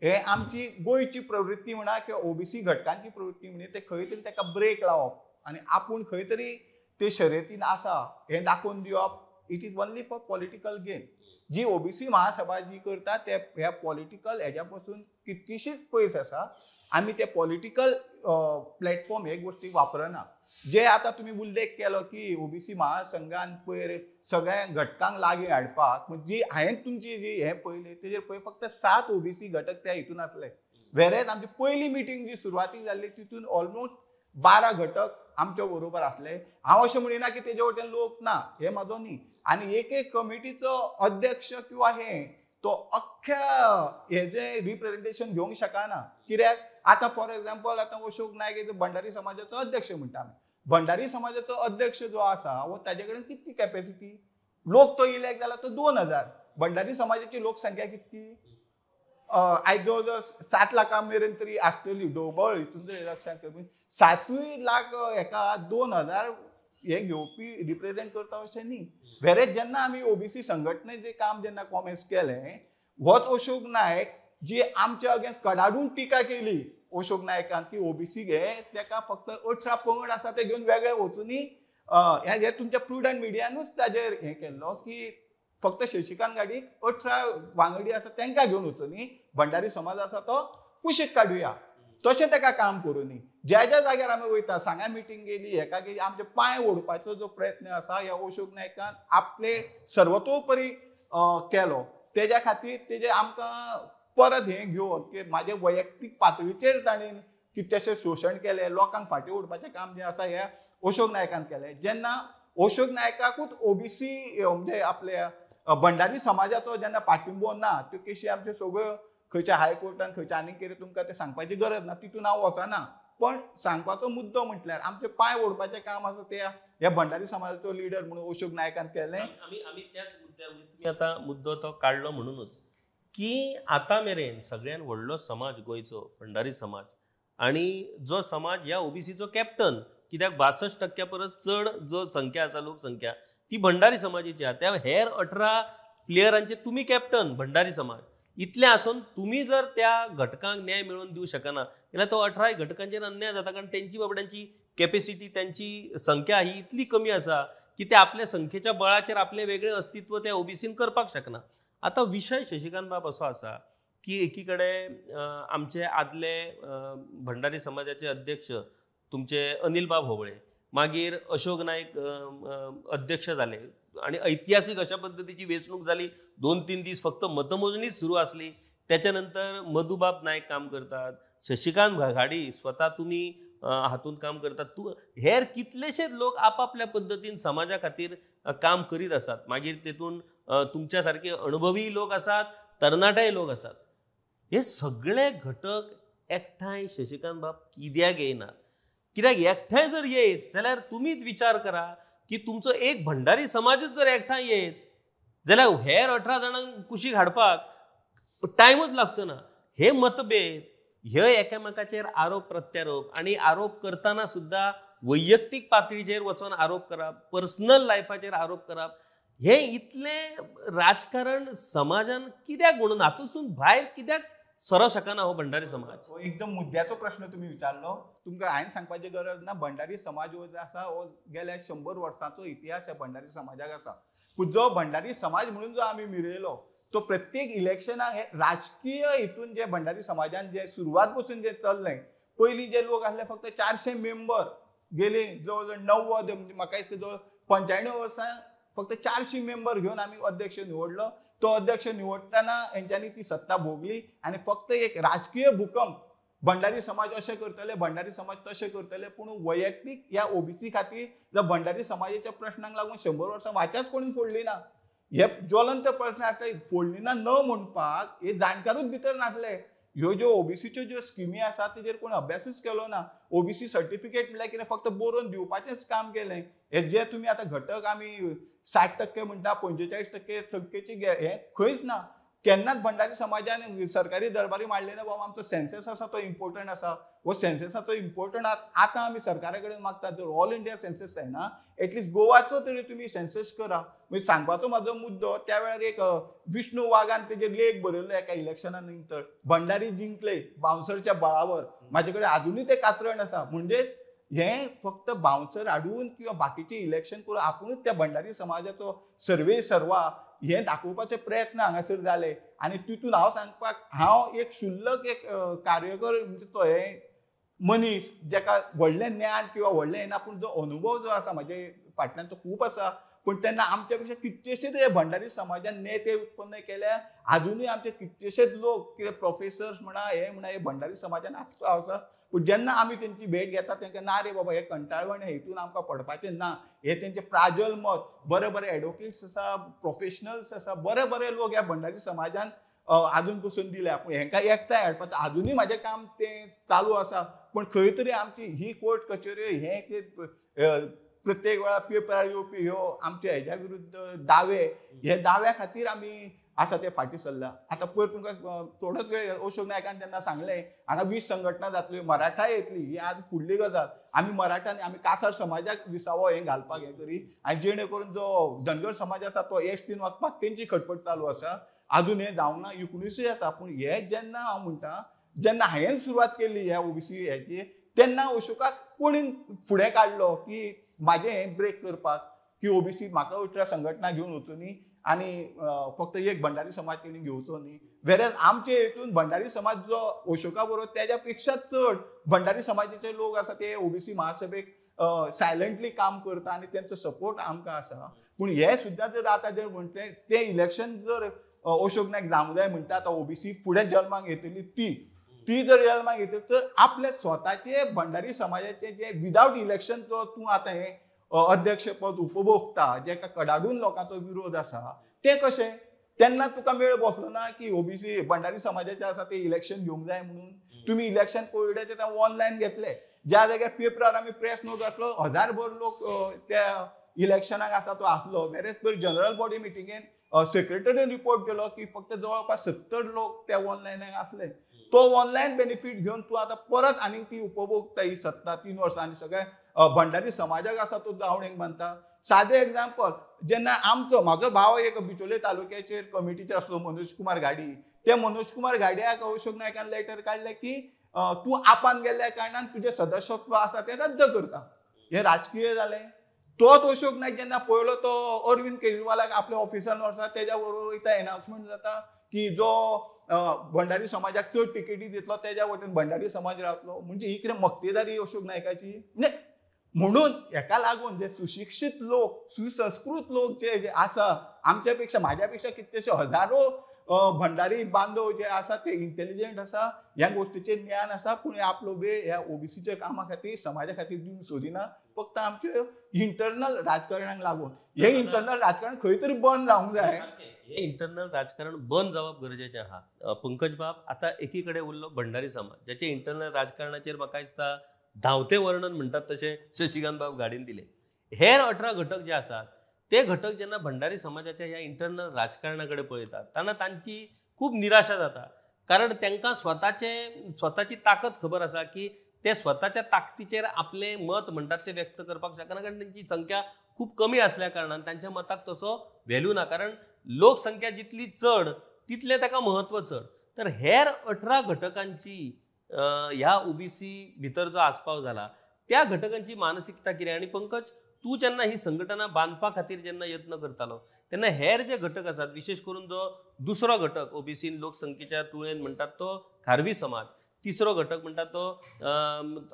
हे आमची गोंयची प्रवृत्ती म्हणा किंवा ओबीसी घटकांची प्रवृत्ती म्हणजे ते खंय तरी ताका ब्रेक लावप आनी आपूण खंय तरी ते शर्यतीन आसा हें दाखोवन दिवप. It is only for political gain. जी ओबीसी महासभा जी करता ते ह्या पॉलिटिकल हेज्या पासून कितकीशीच पयस आसा. आमी ते पॉलिटिकल प्लॅटफॉर्म हे गोष्टी वापरना. जे आता तुम्ही उल्लेख केलो की ओबीसी महासंघान पयर सगळ्या घटकांक लागीं हाडपाक म्हणजे हांवें तुमची जी हें पळयलें तेजेर पळय फक्त 7 ओबीसी घटक त्या हितून आसले. वेरेज आमची पयली मिटींग जी सुरवातीक जाल्ली तितून ऑलमोस्ट 12 घटक आमच्या बरोबर आसले. हांव अशें म्हणिना की तेजे वटेन लोक ना, हे म्हाजो न्ही. आनी एक कमिटीचो अध्यक्ष किंवा हे तो अख्ख्या हेजे रिप्रेझेंटेशन घेवंक शकना. कित्याक आता फॉर एक्झाम्पल आता अशोक नायक भंडारी समाजाचो अध्यक्ष म्हणटा आमी. भंडारी समाजाचो अध्यक्ष जो आसा वो ताजे कडेन कितली कॅपॅसिटी, लोक तो इलेक्ट जाला तो 2000. भंडारी समाजाची लोकसंख्या कितली आयज जवळ जवळ 7 लाखां मेरेन तरी आसतली. ढोबळ हितून जर इलेक्शन करून 7 लाख हेका 2000 हे घेवपी रिप्रेझेंट करता अशें न्ही. वेरेज जेन्ना आमी ओबीसी संघटनेचें काम जेन्ना कॉमेन्स केलें होच अशोक नायक जी आमच्या अगेन्स्ट कडाडून टिका केली अशोक नायकान की ओबीसी घे ताका फक्त 18 पंगड आसा ते घेवन वेगळे वचून हे तुमच्या प्रुडंट मिडियानूच ताजेर हें केल्लो की फक्त शशिकांत घाडीक 18 वांगडी आसा तांकां घेवन वचून भंडारी समाज आसा तो कुशीक काडुया. तशें ताका काम करूनी ज्या ज्या जाग्यार आमी वयता सांगा मिटींग गेली हेका गेली आमचे पांय ओडपाचो जो प्रयत्न आसा ह्या अशोक नायकान आपले सर्वतोपरी केलो. तेज्या खातीर तेजे आमकां परत हें घेवन की म्हाजे वैयक्तीक पातळीचेर ताणें कितलेशें शोशण केलें, लोकांक फाटीं ओडपाचें काम जें आसा हें अशोक नायकान केलें. जेन्ना अशोक नायकाकूच ओबीसी म्हणजे आपल्या भंडारी समाजाचो जेन्ना पाठिंबो ना त्यो केशी आमच्यो सगळ्यो खंयच्या हायकोर्टान खंयच्या आनीक कितें तुमकां तें सांगपाची गरज ना, तितून हांव वचना. पण सांगपाचो मुद्दो म्हटल्यार आमचे पांय ओडपाचें काम आसा ते ह्या भंडारी समाजाचो लिडर म्हणून अशोक नायकान केलें. आमी त्याच मुद्द्यार तुम्ही आता मुद्दो तो काडलो म्हणूनच की आता मेरेन सगळ्यात व्हडलो समाज गोंयचो भंडारी समाज आणि जो समाज ह्या ओबीसीचो कॅप्टन कित्याक 62% परस चड जो संख्या आसा लोकसंख्या ती भंडारी समाजाची आहा. त्या हेर 18 प्लेयरांचे तुम्ही कॅप्टन भंडारी समाज इतले आसून तुम्ही जर त्या घटकांक न्याय मिळवून दिवं शकना जाल्यार तो 18 घटकांचेर अन्याय जाता. कारण त्यांची बाबड्यांची कॅपॅसिटी त्यांची संख्या ही इतली कमी आसा की ते आपल्या संख्येच्या बळाचेर आपले वेगळे अस्तित्व त्या ओबीसीन करपाक शकना. आता विषय शशिकांत बाब असो आसा की एकीकडे आमचे आदले भंडारी समाजाचे अध्यक्ष तुमचे अनिल बाब होबळे, मागीर अशोक नायक अध्यक्ष जाले आणि ऐतिहासिक अशा पद्धतीची वेचणूक झाली. 2-3 दीस फक्त मतमोजणीच सुरू असली. त्याच्यानंतर मधुबाब नायक काम करतात, शशिकांत घाडी स्वतः तुम्ही हातून काम करतात. हेर कितलेशेच लोक आपापल्या पद्धतीन समाजा खातीर काम करीत असतात. मागीर तेतून तुमच्या सारखे अनुभवी लोक असतात, तरणाटे लोक असतात. हे सगळे घटक एकठांय शशिकांत बाब कित्याक येयनात? कित्याक एकठांय जर येत जाल्यार तुमीच विचार करा की तुमचो एक भंडारी समाजच जर एकठांय येत जाल्यार हेर 18 जाणांक कुशीक हाडपाक टायमूच लागचो ना. हे मतभेद हे एकामेकाचेर आरोप प्रत्यारोप आणि आरोप करताना सुद्धा वैयक्तिक पातळीचेर वचून आरोप करप, पर्सनल लायफाचेर आरोप करप, हे इतले राजकारण समाजान कित्याक म्हणून हातूंतसून भायर कित्याक सरो शकना हो भंडारी समाज? एकदम मुद्द्याचो प्रश्न तुम्ही विचारलो. तुमकां हांवें सांगपाची गरज ना. भंडारी समाज जो आसा हो गेल्या 100 वर्सांचो इतिहास ह्या भंडारी समाजाक आसा. पूण जो भंडारी समाज म्हणून जो आमी मिरयलो तो प्रत्येक इलेक्शनाक हे राजकीय हितून जे भंडारी समाजान जे सुरवात पासून जे चल्लें, पयलीं जे लोक आसले फक्त 400 मेंबर गेले, जवळ 90 म्हणजे म्हाका दिसता जवळ 95 वर्सां फक्त 400 मेंबर घेऊन आम्ही अध्यक्ष निवडलो. तो अध्यक्ष निवडताना यांच्यानी ती सत्ता भोगली आणि फक्त एक राजकीय भूकंप, भंडारी समाज असे करतले, भंडारी समाज तसे करतले, पण वैयक्तिक या ओबीसी खातीर जर भंडारी समाजाच्या प्रश्नांक लागून 100 वर्सां वाच्याच कोणी फोडली ना. हे ज्वलंत प्रश्न आसले फोडली ना न म्हणपाक हे जाणकारूच भितर नासले. ह्यो ज्यो ओबीसीच्यो ज्यो स्किमी आसा तेजेर कोण अभ्यासूच केलो ना. ओबीसी सर्टिफिकेट म्हळ्यार कितें फक्त बरोवन दिवपाचेंच काम केलें. हे जे तुमी आतां घटक आमी 60% म्हणटा, 45% संख्येची हे खंयच ना. केन्नाच भंडारी समाजान सरकारी दरबारी मांडले ना बाबा आमचो सेन्सस आसा तो इम्पॉर्टंट आसा. हो सेन्ससाचो इम्पॉर्टंट आतां आमी सरकारा कडेन मागता, जर ऑल इंडिया सेन्सस जायना एटलिस्ट गोवाचो तरी तुमी सेन्सस करा. म्हणजे सांगपाचो म्हाजो मुद्दो, त्या वेळार एक विष्णू वाघान तेजेर लेख बरयल्लो एका इलेक्शना नंतर, भंडारी जिंकले बाउन्सरच्या बळावर. म्हाजे कडेन अजुनूय ते कात्रण आसा. म्हणजे हे फक्त बाउन्सर हाडून किंवा बाकीचे इलेक्शन करून आपुणूच त्या भंडारी समाजाचो सर्वे सर्वा हे दाखोवपाचे प्रयत्न हांगासर जाले. आणि तितून हांव सांगपाक, हांव एक क्षुल्लक एक कार्यकर म्हणजे तो हे मनीस जेका व्हडलें ज्ञान किंवा व्हडलें येना, पूण जो अनुभव जो आसा म्हाजे फाटल्यान तो खूब आसा. पण तेन्ना आमच्या पेक्षा कितलेशेच हे भंडारी समाजान नेते उत्पन्न केल्या. अजुनूय आमचे कितलेशेच लोक कितें प्रोफेसर्स म्हणा हे म्हणा हे भंडारी समाजान आसा. पूण जेन्ना आमी तेंची भेट घेता तेंकां ना रे बाबा हे कंटाळवण हे हितून आमकां पडपाचें ना. हे तेंचे प्राजल मत, बरे बरे एडवोकेट्स आसा, प्रोफेशनल्स आसा, बरे बरे लोक ह्या भंडारी समाजान अजून पसून दिल्या. पूण हेंकां एकठांय हाडपाचें अजुनूय म्हाजें काम तें चालू आसा. पण खंय तरी आमची ही कोर्ट कचेऱ्यो हे प्रत्येक वेळार पेपरार येवपी ह्यो आमच्या हेज्या विरुद्ध दावे, हे दाव्या खातीर आमी आसा ते फाटीं सरल्या. आतां पयर तुमकां थोडोच वेळ अशोक नायकान तेन्ना सांगलें हांगा 20 संघटना जातल्यो, मराठा येतली. ही आज फुडली गजाल. आमी मराठांनी आमी कासार समाजाक विसावो हे घालपाक हे करी, आनी जेणे करून जो धनगर समाज आसा तो एसटीन वचपाक तेंची खटपट चालू आसा. अजून हे जावंक ना, 19 आसा. पूण हे जेन्ना हांव म्हणटा, जेन्ना हांवें सुरवात केल्ली ह्या ओबीसी हेची, तेन्ना अशोकाक कोणीन फुडें काडलो की म्हाजें हें ब्रेक करपाक, की ओबीसी म्हाका अठरा संघटना घेवन वचूनी आणि फक्त एक भंडारी समाज तेणी घेवचो न्ही. वेरेज आमचे हितून भंडारी समाज जो अशोका बरोबर त्याच्या पेक्षा चड भंडारी समाजाचे लोक आसा ते ओबीसी महासभेक सायलंटली काम करता आणि त्यांचो सपोर्ट आमकां आसा. पूण हे सुद्दां जर आतां जर म्हणटे ते इलेक्शन जर अशोक नायक जावंक जाय म्हणटा, आतां ओबीसी फुडें जल्माक येतली ती जर जल्माक येतली तर आपले स्वताचे भंडारी समाजाचे जे विदाउट इलेक्शन जो तूं आतां हे अध्यक्षपद उपभोगता, जेका कडाडून लोकांचो विरोध आसा, ते कशें तेन्ना तुका मेळ बसलो ना की ओबीसी भंडारी समाजाचे आसा ते इलेक्शन घेवंक जाय म्हणून. तुम्ही इलेक्शन कोविडाचे ते ऑनलायन घेतले. ज्या जाग्यार पेपरार आमी प्रेस नोट घातलो 1000 लोक त्या इलेक्शनाक आसा तो आसलो. वेरेज पयर जनरल बॉडी मिटिंगेन सेक्रेटरीन रिपोर्ट केलो की फक्त जवळपास 70 लोक त्या ऑनलायनाक आसले. तो ऑनलायन बेनिफीट घेवन तूं आतां परत आनीक ती उपभोगता ही सत्ता 3 वर्सां आनी सगळ्या भंडारी समाजाक आसा तो दावणेक बांदता. सादें एग्जाम्पल, जेन्ना म्हाजो भाव एक बिचोले तालुक्याचेर कमिटीचेर आसलो मनोज कुमार घाडी. ते मनोज कुमार घाड्याक अशोक नायकान लेटर काडलें की तूं आपान गेल्ल्या कारणान तुजें सदस्यत्व आसा तें रद्द करता. हें राजकीय जालें. तोच अशोक नायक जेन्ना पळयलो तो अरविंद केजरीवालाक आपल्या ऑफिसान वता, तेज्या बरोबर इथं अनाउन्समेंट जाता की जो भंडारी समाजाक चड टिकेटी दितलो तेज्या वटेन भंडारी समाज रावतलो. म्हणजे ही कितें मक्तेदारी अशोक नायकाची? म्हणून हेका लागून जे सुशिक्षित लोक, सुसंस्कृत लोक जे आसा आमच्या पेक्षा, म्हाज्या पेक्षा कितलेशे हजारो भंडारी बांधव जे आसा ते इंटेलिजंट आसा, ह्या गोष्टीचे ज्ञान आसा, पूण आपलो वेळ ह्या ओबीसीच्या कामा खातीर समाजा खातीर दिवंक सोदिना. फक्त आमचे इंटरनल राजकारणाक लागून. हे इंटरनल राजकारण खंय तरी बंद जावंक जाय. हे इंटरनल राजकारण बंद जावप गरजेचें आहा. पंकज बाब, आता एकीकडे उरलो भंडारी समाज, ज्याचे इंटरनल राजकारणाचेर म्हाका दिसता धांवते वर्णन म्हणटात तशें शशिकांत बाब घाडीन दिले. हेर 18 घटक जे आसात ते घटक जेन्ना भंडारी समाजाच्या ह्या इंटरनल राजकारणाकडे पळयतात तेन्ना तांची खूप निराशा जाता. कारण तांकां स्वताची ताकद खबर आसा की ते स्वताच्या ताकदीचेर आपले मत म्हणटात ते व्यक्त करपाक शकना, कारण त्यांची संख्या खूप कमी असल्या कारणान तांच्या मताक तसो व्हॅल्यू ना. कारण लोकसंख्या जितली चड तितले ताका महत्व चड. तर हेर 18 घटकांची ह्या ओबीसी भितर जो आस्पाव झाला त्या घटकांची मानसिकता कितें? आणि पंकज, तूं जेन्ना ही संघटना बांदपा खातीर जेन्ना यत्न करतालो तेन्ना हेर जे घटक आसात, विशेष करून जो दुसरो घटक ओबीसी लोकसंख्येच्या तुळेन म्हणटात तो खारवी समाज, तिसरो घटक म्हणटात तो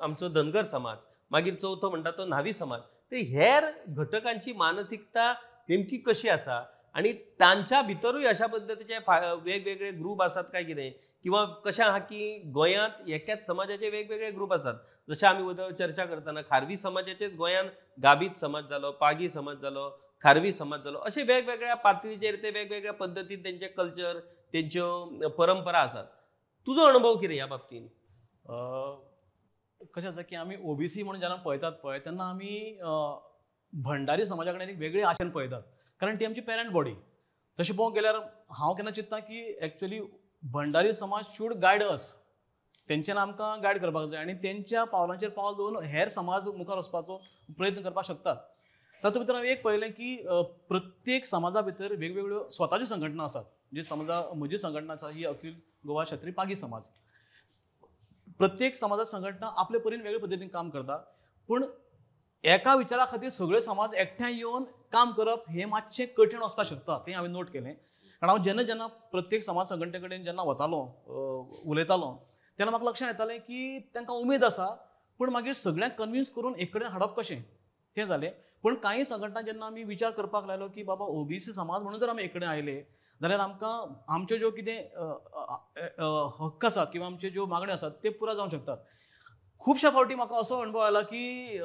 आमचो धनगर समाज, मागीर चवथो म्हणटात तो न्हावी समाज, ते हेर घटकांची मानसिकता नेमकी कशी आसा आणि तांच्या भितरूय अशा पद्दतीचे वेगवेगळे ग्रूप आसात काय कितें, किंवा कशें आहा की गोंयांत एकाच समाजाचे वेगवेगळे ग्रूप आसात. जशें आमी चर्चा करतना खारवी समाजाचेच गोंयांत गाबीत समाज जालो, पागी समाज जालो, खारवी समाज जालो, अशे वेगवेगळ्या पातळीचेर ते वेगवेगळ्या पद्दतीन तेंचे कल्चर, तेंच्यो परंपरा आसात. तुजो अनुभव कितें ह्या बाबतींत? कशें आसा की आमी ओबीसी म्हणून जेन्ना पळयतात पळय तेन्ना आमी भंडारी समाजा कडेन एक वेगळे आशेन पळयतात, कारण ती आमची पेरंट बॉडी. तशें पळोवंक गेल्यार हांव केन्ना चिंतता की एक्चुअली भंडारी समाज शूड गायड अस, तेंच्यान आमकां गायड करपाक जाय आनी तेंच्या पावलांचेर पावल दवरून हेर समाज मुखार वचपाचो प्रयत्न करपाक शकतात. तातूंत भितर हांवें एक पळयलें की प्रत्येक समाजा भितर वेगवेगळ्यो स्वताच्यो संघटना आसात. जी समजा म्हजी संघटना आसा ही अखिल गोवा क्षत्रीय पागी समाज. प्रत्येक समाजाची संघटना आपले परीन वेगळे पद्दतीन काम करता, पूण एका विचारा खातीर सगळे समाज एकठांय येवन काम करप हें मातशें कठीण वचपाक शकता, तें हांवें नोट केलें. कारण हांव जेन्ना जेन्ना प्रत्येक समाज संघटने कडेन जेन्ना वतालो उलयतालो तेन्ना म्हाका लक्षांत येतालें की तांकां उमेद आसा, पूण मागीर सगळ्यांक कन्विन्स करून एक कडेन हाडप कशें तें जालें. पूण कांय संघटना जेन्ना आमी विचार करपाक लागलो की बाबा ओबीसी समाज म्हणून जर आमी एक कडेन आयले जाल्यार आमकां आमच्यो ज्यो कितें हक्क आसात किंवा आमच्यो ज्यो मागण्यो आसात ते पुराय जावंक शकतात. खुबश्या फावटी म्हाका असो अणभव आयला की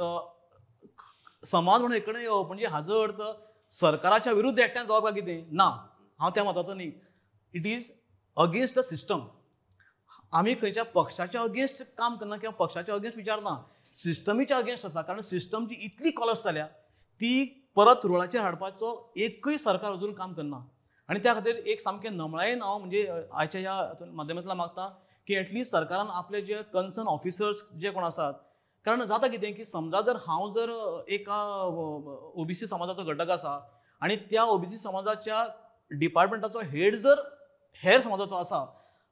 समाज म्हणून एक कडेन येवप म्हणजे हाजो अर्थ सरकाराच्या विरुद्ध एकठांय जावप काय कितें ना, हांव त्या मताचो न्ही. It is against the system. आमी खंयच्या पक्षाच्या अगेन्स्ट काम करना किंवा पक्षाच्या अगेन्स्ट विचारना, सिस्टमीच्या अगेन्स्ट आसा. कारण सिस्टम जी इतली कॉलॅप्स जाल्या ती परत रुळाचेर हाडपाचो एकूय सरकार अजून काम करना. आनी त्या खातीर एक सामकें नमळायेन हांव म्हणजे आयच्या ह्या माध्यमांतल्यान मागता की एटलिस्ट सरकारान आपले जे कन्सर्न ऑफिसर्स जे कोण आसात, कारण जाता कितें की समजा जर हांव जर एका ओबीसी समाजाचो घटक आसा आनी त्या ओबीसी समाजाच्या डिपार्टमेंटाचो हेड जर हेर समाजाचो आसा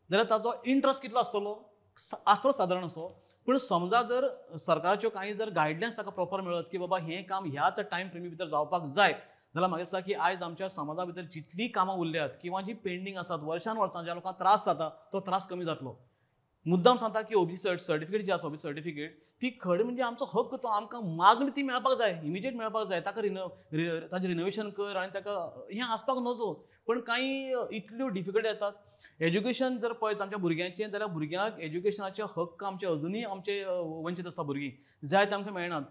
जाल्यार ताचो इंट्रस्ट कितलो आसतलो सादारण असो. पूण समजा जर सरकाराच्यो कांय जर गायडलायन्स ताका प्रॉपर मेळत की बाबा हें काम ह्याच टायम फ्रेमी भितर जावपाक जाय, जाल्यार म्हाका दिसता की आयज आमच्या समाजा भितर जितलीं कामां उरल्यात किंवा जी पेंडींग आसात वर्सान वर्सां ज्या लोकांक त्रास जाता तो त्रास कमी जातलो. मुद्दाम सांगता की ओबीसी सर्टिफिकेट जी आसा ओबीसी सर्टिफिकेट ती खरें म्हणजे आमचो हक्क, तो आमकां मागणी ती मेळपाक जाय, इमिजिएट मेळपाक जाय. ताका ताजें रिनोवेशन कर आनी ताका हें आसपाक नजो. पण कांय इतल्यो डिफिकल्टी येतात. एज्युकेशन जर पळयत आमच्या भुरग्यांचें जाल्यार भुरग्यांक एज्युकेशनाचे हक्क आमचे अजुनूय आमचे वंचीत आसा. भुरगीं जाय ते आमकां मेळनात.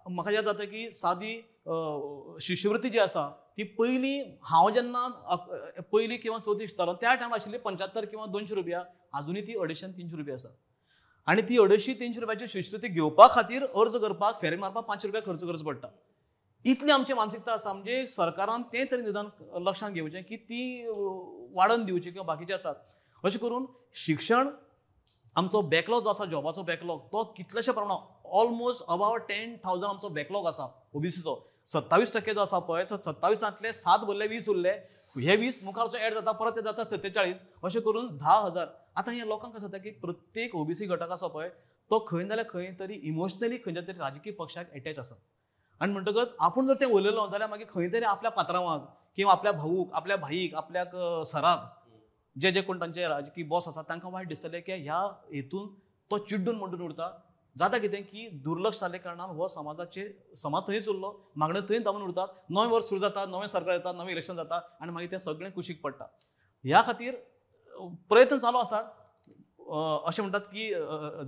म्हाका याद जाता की सादी शिश्यवृत्ती जी आसा ती पयलीं हांव जेन्ना पयली किंवा चवथी शिकतालो त्या टायमार आशिल्ली 75 किंवा 200 रुपया, अजुनूय ती 250-300 रुपया आसा. आनी ती 250-300 रुपयाची शिश्यवृत्ती घेवपा खातीर अर्ज करपाक फेरे मारपाक 500 रुपया खर्च करचो पडटा. इतली आमची मानसिकता आसा. म्हणजे सरकारान तें तरी निदान लक्षांत घेवचें की ती वाडोवन दिवची किंवा बाकीचे आसात. अशें करून शिक्षण आमचो बॅकलॉग जो आसा जॉबाचो बॅकलॉग तो कितलेशे प्रमाणात ऑलमोस्ट अबावट 10,000 आमचो बॅकलॉग आसा ओबीसीचो. 27% जो आसा पळय 27तले 7 भरले 20 उरले, हे 20 मुखारचो एड जाता परत ते जाता 47. अशें करून 10,000. आतां ह्या लोकांक कसं जाता की प्रत्येक ओबीसी घटक आसा पळय तो खंय जाल्यार खंय तरी इमोशनली खंयच्या तरी राजकीय पक्षाक एटॅच आसा. आनी म्हणटकच आपूण जर तें उलयलो जाल्यार मागीर खंय तरी आपल्या पात्रांवाक किंवा आपल्या भाऊक, आपल्या भाईक, आपल्याक सराक जे कोण तांचे राजकीय बॉस आसा तांकां वायट दिसतलें की ह्या हेतून तो चिड्डून म्हणून उरता. जाता कितें की दुर्लक्ष जाल्ले कारणान हो समाज थंयच उरलो, मागण्यो थंय दामून उरतात. नवें वर्स सुरू जाता, नवें सरकार येता, नवें इलेक्शन जाता आनी मागीर तें सगळें कुशीक पडटा. ह्या खातीर प्रयत्न चालू आसात. अशें म्हणटात की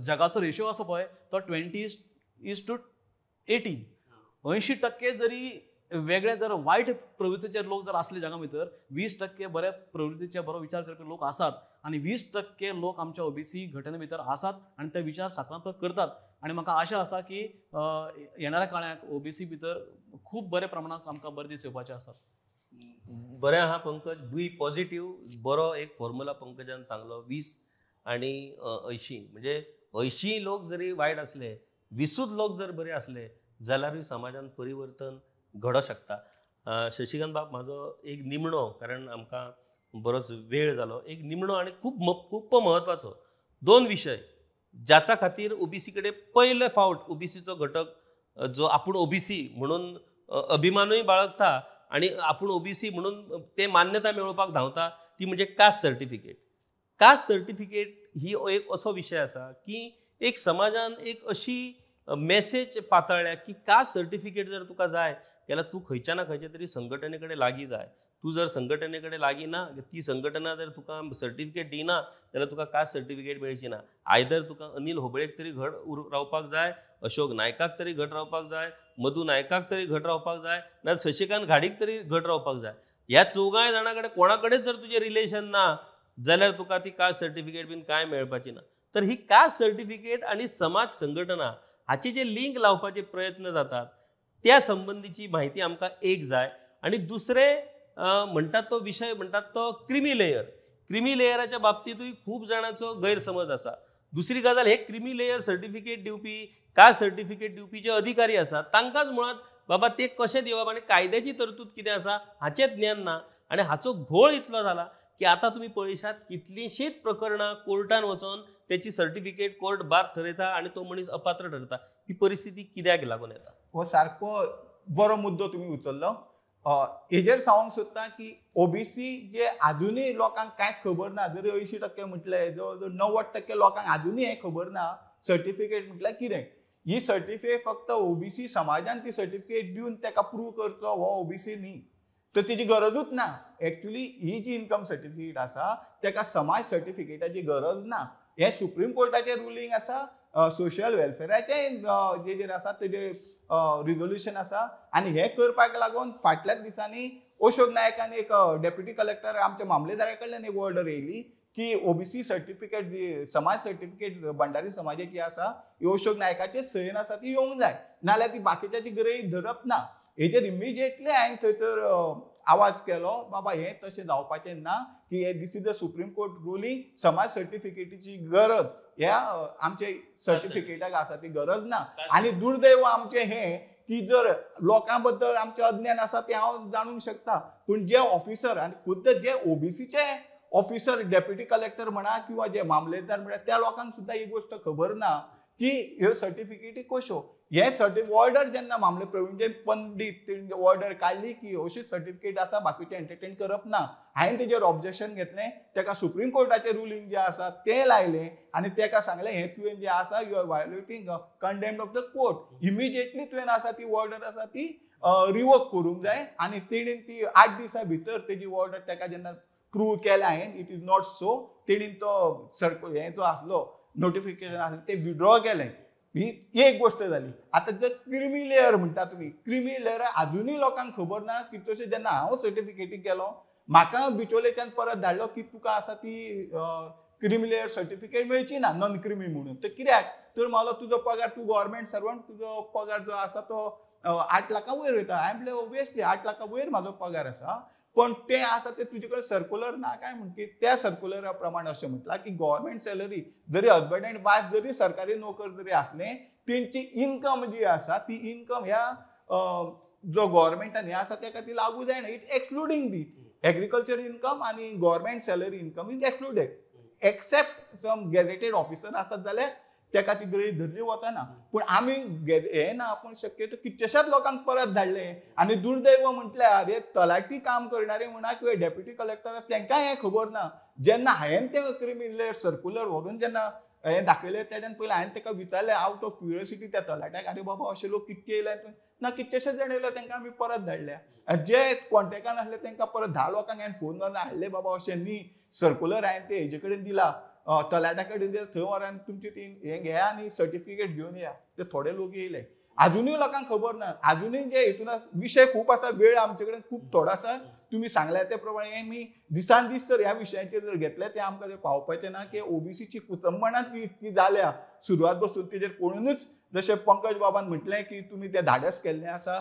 जगाचो रेशियो आसा पळय तो 20:80. 80% जरी वेगळे जर वायट प्रवृत्तीचे लोक जर असले जगा भितर 20% बऱ्या प्रवृत्तीचे बरो विचार करपी लोक आसात आनी 20% लोक आमच्या ओबीसी घटने भितर आसात आनी ते विचार सकारात्मक करतात. आनी म्हाका आशा आसा की येणाऱ्या काळाक ओबीसी भितर खूब बऱ्या प्रमाणात आमकां बरे दीस येवपाचे आसात. बरें आहा पंकज, बी पॉझिटिव्ह. बरो एक फॉर्म्युला पंकजान सांगलो. 20 आनी 80 म्हणजे 80 लोक जरी वायट असले, 20 लोक जर बरे असले जाल्यारूय समाजान परिवर्तन घडो शकता. शशिकांत बाब, म्हाजो एक निमणो, कारण आमकां बरोच वेळ जालो, एक निमणो आनी खूब महत्वाचो 2 विशय ज्याचा खातीर ओबीसी कडेन पयले फावट ओबीसीचो घटक जो आपण ओबीसी म्हणून अभिमानूय बाळगता आणि आपण ओबीसी म्हणून ते मान्यता मेळोवपाक धांवता ती म्हणजे कास्ट सर्टिफिकेट. कास्ट सर्टिफिकेट ही एक असो विशय आसा की एक समाजान एक अशी मेसेज पातळ्ळ्या की कास्ट सर्टिफिकेट जर तुका जाय जाल्यार तू खंयच्या ना खंयच्या तरी संघटने कडेन लागीं जाय. तू जर संघटने कडेन लागीं ना, ती संघटना जर तुका सर्टिफिकेट दिना जाल्यार तुका कास्ट सर्टिफिकेट मेळची ना. आयदर तुका अनिल होबळेक तरी घट रावपाक जाय, अशोक नायकाक तरी घट रावपाक जाय, मधू नायकाक तरी घट रावपाक जाय, ना शशिकांत घाडीक तरी घट रावपाक जाय. ह्या चौगांय जाणां कडेन कोणा कडेच जर तुजें रिलेशन ना जाल्यार तुका ती कास्ट सर्टिफिकेट बीन कांय मेळपाची ना. तर ही कास्ट सर्टिफिकेट आणि समाज संघटना हाचे जे लिंक लावपाचे प्रयत्न जातात त्या संबंधीची माहिती आमकां एक जाय. आणि दुसरे म्हणटात तो विषय म्हणटात तो क्रिमी लेयर. क्रिमी लेयराच्या बाबतीतूय खूब जाणांचो गैरसमज आसा. दुसरी गजाल, हे क्रिमी लेयर सर्टिफिकेट दिवपी, कास्ट सर्टिफिकेट दिवपी जे अधिकारी आसात तांकांच मुळात बाबा ते कशें दिवप आनी कायद्याची तरतूद कितें आसा हाचें ज्ञान ना. आनी हाचो घोळ इतलो जाला की आता तुम्ही पळयशात कितलींशींच प्रकरणां कोर्टान वचोन त्याची सर्टिफिकेट कोर्ट बाद ठरयता आणि तो मनीस अपात्र ठरता. ही परिस्थिती कित्याक लागून येता? हो सारको बरो मुद्दो तुम्ही उचललो. हेजेर सांगूंक सोदता की ओबीसी जे आजुनूय लोकांक कांयच खबर ना, जरी 80% म्हटले जवळ 90% लोकांक आजुनूय हें खबर ना सर्टिफिकेट म्हटल्यार कितें. ही सर्टिफिकेट फक्त ओबीसी समाजान ती सर्टिफिकेट दिवन ताका प्रूव करचो हो ओबीसी न्ही, तर तिची गरजूच ना. एक्चुअली ही जी इन्कम सर्टिफिकेट आसा ताका समाज सर्टिफिकेटाची गरज ना. हे सुप्रीम कोर्टाचे रुलींग आसा, सोशल वेलफेअराचे जे आसा तेजे रिझोल्युशन आसा. आनी हे करपाक लागून फाटल्याच दिसांनी अशोक नायकान एक डेप्युटी कलेक्टर आमच्या मामलेदारा कडल्यान एक ऑर्डर येयली की ओबीसी सर्टिफिकेट जी समाज सर्टिफिकेट भंडारी समाजाची आसा ही अशोक नायकाचे सयन आसा ती येवंक जाय, नाल्यार ती बाकीच्याची गरज धरप ना. हेजेर इमिजिएटली हांवें थंयसर आवाज केलो, बाबा हें तशें जावपाचें ना, की this is the supreme court ruling. समाज सर्टिफिकेटीची गरज ह्या आमचे सर्टिफिकेटाक आसा ती गरज ना. आनी दुर्दैव आमचें हें की जर लोकां बद्दल आमचें अज्ञान आसा तें हांव जाणूंक शकता, पूण जे ऑफिसर आनी खुद्द जे ओबीसीचे ऑफिसर डेप्युटी कलेक्टर म्हणा किंवा जे मामलेदार म्हणा त्या लोकांक सुद्दां ही गोष्ट खबर ना की ह्यो सर्टिफिकेटी कश्यो. हे सर्टिफिकेट ऑर्डर जेन्ना मामले प्रवीणजय पंडीत तेणी ऑर्डर काडली की अशीच सर्टिफिकेट आसा, बाकीचे एंटरटेन करप ना. हांवें तेजेर ऑब्जेक्शन घेतलें, ताका सुप्रीम कोर्टाचें रुलींग जें आसा तें लायलें आनी ताका सांगलें हें तुवें जें आसा you are violating contempt of the court. Immediately तुवें आसा ती ऑर्डर आसा ती रिवोक करूंक जाय. आनी तेणीन ती 8 दिसां भितर तेजी ऑर्डर ताका जेन्ना प्रूव केलें हांवें इट इज नॉट सो, तेणीन तो हें जो आसलो नोटिफिकेशन आसलें तें विड्रॉ केलें. ही एक गोष्ट जाली. आतां जर क्रिमी लेयर म्हणटा तुमी, क्रिमी लेयर आजुनूय लोकांक खबर ना की तशें जेन्ना हांव सर्टिफिकेटी केलो म्हाका बिचोलेच्यान परत धाडलो की तुका आसा ती क्रिमी लेयर सर्टिफिकेट मेळची ना नॉन क्रिमी म्हणून. तर कित्याक तर म्हाका तुजो पगार, तूं गव्हर्मेंट सर्वंट, तुजो पगार जो आसा तो 8 लाखां वयर वयता. हांवें म्हणलें ओबियसली 8 लाखां वयर म्हाजो पगार आसा, पण तें आसा तें तुजे कडेन सर्क्युलर ना काय म्हणटी. त्या सर्क्युलरा प्रमाणे अशें म्हटलां की गव्हर्मेंट सॅलरी जरी हजबंड एंड वायफ जरी सरकारी नोकर जरी आसले तेंची इन्कम जी आसा ती इन्कम ह्या जो गव्हर्मेंटान हें आसा ताका ती लागू जायना. It excluding the agriculture income आनी government salary income is excluded. Except some gazetted officer आसत जाल्यार ताका ती गरज धरली वचना. पूण आमी हें ना, पूण शक्यतो कितल्याशाच लोकांक परत धाडले. आनी दुर्दैव म्हटल्यार हे तलाठी काम करणारे म्हणा किंवा डेप्युटी कलेक्टर तांकांय हें खबर ना. जेन्ना हांवें तें क्रिमिनल सर्क्युलर व्हरून जेन्ना हें दाखयलें तेज्यान पयलीं हांवें ताका विचारलें आउट ऑफ क्युरियोसिटी त्या तलाट्याक, आरे बाबा अशे लोक कितके येयले ना, कितलेशेच जाण येयले तांकां आमी परत धाडल्या. जे कॉन्टेक्टान आसले तांकां परत 10 लोकांक हांवें फोन मारून हाडले, बाबा अशें न्ही, सर्क्युलर हांवें ते हेजे कडेन दिला, तलाट्या कडेन दिला, थंय व्हरान तुमची ती हें घेया आनी सर्टिफिकेट घेवन या. ते थोडे लोक येयले. आजुनूय लोकांक खबर ना. आजुनूय जे हितून विशय खूब आसा, वेळ आमचे कडेन खूब थोडो आसा. तुम्ही सांगल्या त्या प्रमाणे मी दिसान दीस जर ह्या विशयाचेर जर घेतले ते आमकां पावपाचें ना की ओबीसीची कुचंबणां ती इतकी जाल्या सुरवात पासून तेजेर कोणूच, जशें पंकज बाबान म्हटलें की तुमी तें धाडस केल्लें आसा,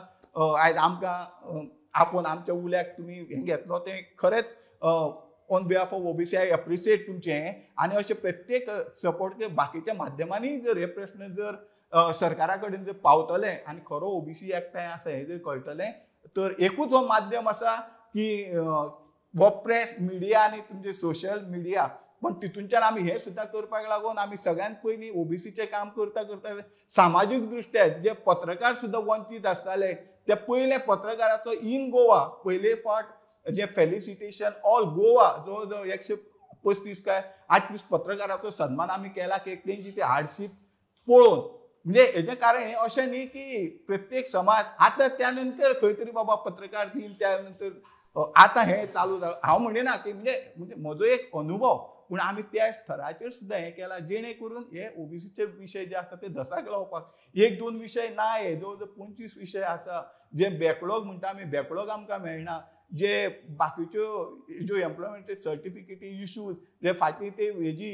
आयज आमकां आपूण आमच्या उल्याक तुमी हें घेतलो तें खरेंच on behalf of OBC I appreciate तुमचें हें. आनी अशें प्रत्येक सपोर्ट बाकीच्या माध्यमांनी जर हे प्रश्न जर सरकारा कडेन जर पावतले आनी खरो ओबीसी एकठांय आसा हें जर कळटलें तर एकूच हो माध्यम आसा की हो प्रेस मिडिया आनी तुमचे सोशल मिडिया पण तितूनच्यान आमी हे सुद्दां करपाक लागून आमी सगळ्यात पयलीं ओबीसीचें काम करता करता सामाजीक दृश्ट्या जे पत्रकार सुद्दां वंचीत आसताले ते पयले पत्रकाराचो इन गोवा पयले फावट जे फेलिसिटेशन ऑल गोवा जवळ जवळ 135 काय 38 पत्रकाराचो सन्मान आमी केला की तेंची ती हार्डशीप पळोवन म्हणजे हेजें कारण हें अशें न्ही की प्रत्येक समाज आतां त्या नंतर खंय तरी बाबा पत्रकार दिन त्या नंतर आतां हें चालू जालें हांव म्हणिना की म्हणजे म्हजो एक अनुभव पूण आमी त्या स्थराचेर सुद्दां हें केलां जेणे करून हे ओबीसीचे विशय जे आसा ते धसाक लावपाक 1-2 विशय ना हे जवळ जवळ 25 विशय आसा जे बॅकलॉग म्हणटा आमी बॅकलॉग आमकां मेळना जे बाकीच्यो ज्यो एम्प्लॉयमेंट सर्टिफिकेटी इश्यूज जे फाटीं ते हेजी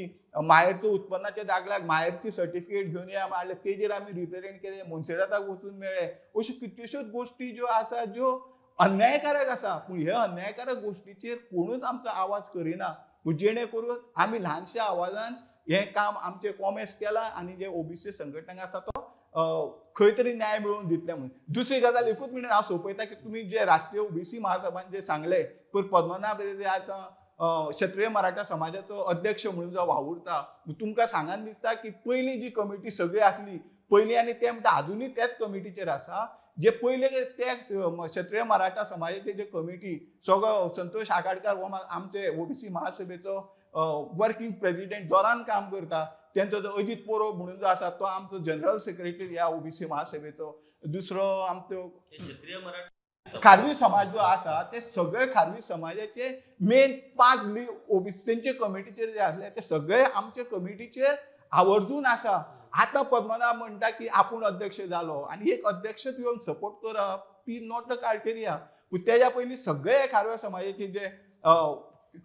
मायरचो उत्पन्नाच्या दाखल्याक मायरची सर्टिफिकेट घेवन या म्हणले तेजेर आमी रिप्रेझेंट केले मुन्सिपालताक वचून मेळ्ळे अश्यो कितल्योश्योच गोश्टी ज्यो आसा ज्यो अन्यायकारक आसा पूण ह्या अन्यायकारक गोश्टीचेर कोणूच आमचो आवाज करिना जेणे करून आमी ल्हानशा आवाजान हें काम आमचें कॉमेस केलां आनी जे ओबीसी संघटनांक आसा तो खंय तरी न्याय मेळोवन दितले म्हणून दुसरी गजाल एकूच मिनीट हांव सोंपयता की तुमी जे राष्ट्रीय ओबीसी महासभान जे सांगले पयर पद्मनाभ जे आतां क्षत्रीय मराठा समाजाचो अध्यक्ष म्हणून जो वावुरता तुमकां सांगान दिसता की पयलीं जी कमिटी सगळी आसली पयलीं आनी ते म्हणटा अजुनूय त्याच कमिटीचेर आसा जे पयले ते क्षत्रीय मराठा समाजाचे जे कमिटी सगळो संतोष आकाडकर हो आमचे ओबीसी महासभेचो वर्किंग प्रेसिडेंट जोरान काम करता त्यांचो जो अजित पोरो म्हणून जो आसा तो आमचो जनरल सेक्रेटरी ह्या ओबीसी महासभेचो दुसरो आमचो क्षत्रिय मराठा खारवी समाज जो आसा ते सगळे खारवी समाजाचे मेन 5 ओबीसी तेंचे कमिटीचेर जे आसले ते सगळे आमचे कमिटीचेर आवर्जून आसा आता पद्मनाभ म्हणटा की आपूण अध्यक्ष जालो आणि एक अध्यक्ष येवन सपोर्ट करप ती नॉट अ क्रायटेरिया पूण तेज्या पयलीं सगळे खारव्या समाजाचे जे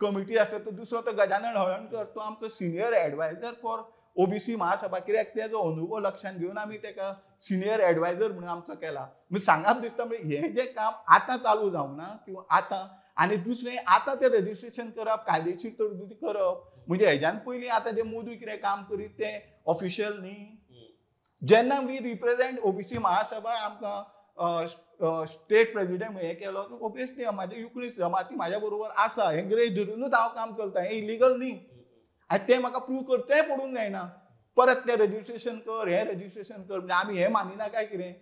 कमिटी आसा तो दुसरो तो गजानन हळणकर तो आमचो सिनियर एडवायझर फॉर ओबीसी महासभा कित्याक तेजो अनुभव लक्षांत घेवन आमी तेका सिनियर एडवायझर म्हणून आमचो केला म्हणजे सांगप दिसता म्हणजे हें जें काम आतां चालू जावं ना किंवा आतां आनी दुसरें आतां तें रजिस्ट्रेशन करप कायदेशीर तरतुदी करप म्हणजे हेज्यान पयलीं आतां जे मोदी कितें काम करीत तें ऑफिशियल न्ही जेन्ना वी रिप्रेझेंट ओबीसी महासभा आमकां स्टेट प्रेसिडेंट हें केलो ऑब्वियसली म्हाजे युक्रेन जमाती म्हाज्या बरोबर आसा हें ग्रेज धरूनच हांव काम करता हें इलिगल न्ही आनी तें म्हाका प्रूव करचेंय पडूंक जायना परत तें रजिस्ट्रेशन कर हें रजिस्ट्रेशन कर म्हणजे आमी हें मानिना काय कितें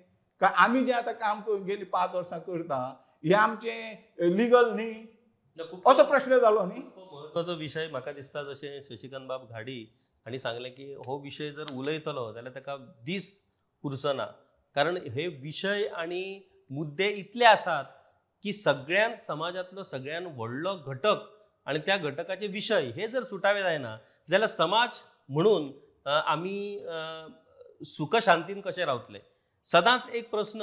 काय आमी जें आतां काम करून गेलीं 5 वर्सां करता हें आमचें लिगल न्ही असो प्रश्न जालो न्ही महत्वाचो विशय म्हाका दिसता जशें शशिकांत बाब घाडी हांणी सांगलें की हो विशय जर उलयतलो जाल्यार ताका दीस पुरचना कारण हे विशय आनी मुद्दे इतले आसात की सगळ्यान समाजांतलो सगळ्यान व्हडलो घटक आणि त्या घटकाचे विशय हे जर सुटावे जायना जाल्यार समाज म्हणून आमी सुखशांतीन कशे रावतले सदांच एक प्रश्न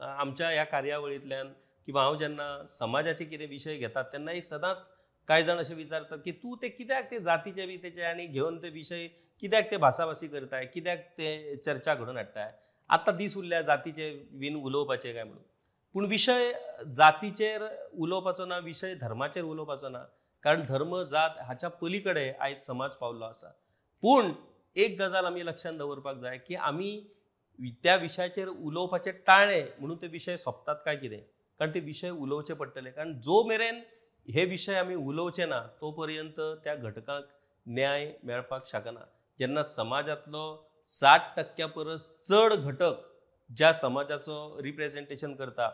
आमच्या ह्या कार्यावळींतल्यान किंवा हांव जेन्ना समाजाचे कितें विशय घेतात तेन्ना एक सदांच कांय जाण अशें विचारतात की तूं ते कित्याक ते जातीचे बी तेचे आनी घेवन ते विशय कित्याक ते भासाभासी करताय कित्याक ते चर्चा घडोवन हाडटाय आतां दीस उरल्या जातीचे बीन उलोवपाचे काय म्हणून पूण विशय जातीचेर उलोवपाचो ना विशय धर्माचेर उलोवपाचो ना कारण धर्म जात हाच्या पलीकडे आयज समाज पावल्लो आसा पूण एक गजाल आमी लक्षांत दवरपाक जाय की आमी त्या विशयाचेर उलोवपाचें टाळ्ळें म्हणून ते विशय सोंपतात काय कितें कारण ते विशय उलोवचे पडटले कारण जो मेरेन हे विशय आमी उलोवचे ना तो पर्यंत त्या घटकाक न्याय मेळपाक शकना जेन्ना समाजांतलो 60% परस चड घटक ज्या समाजाचो रिप्रेझेंटेशन करता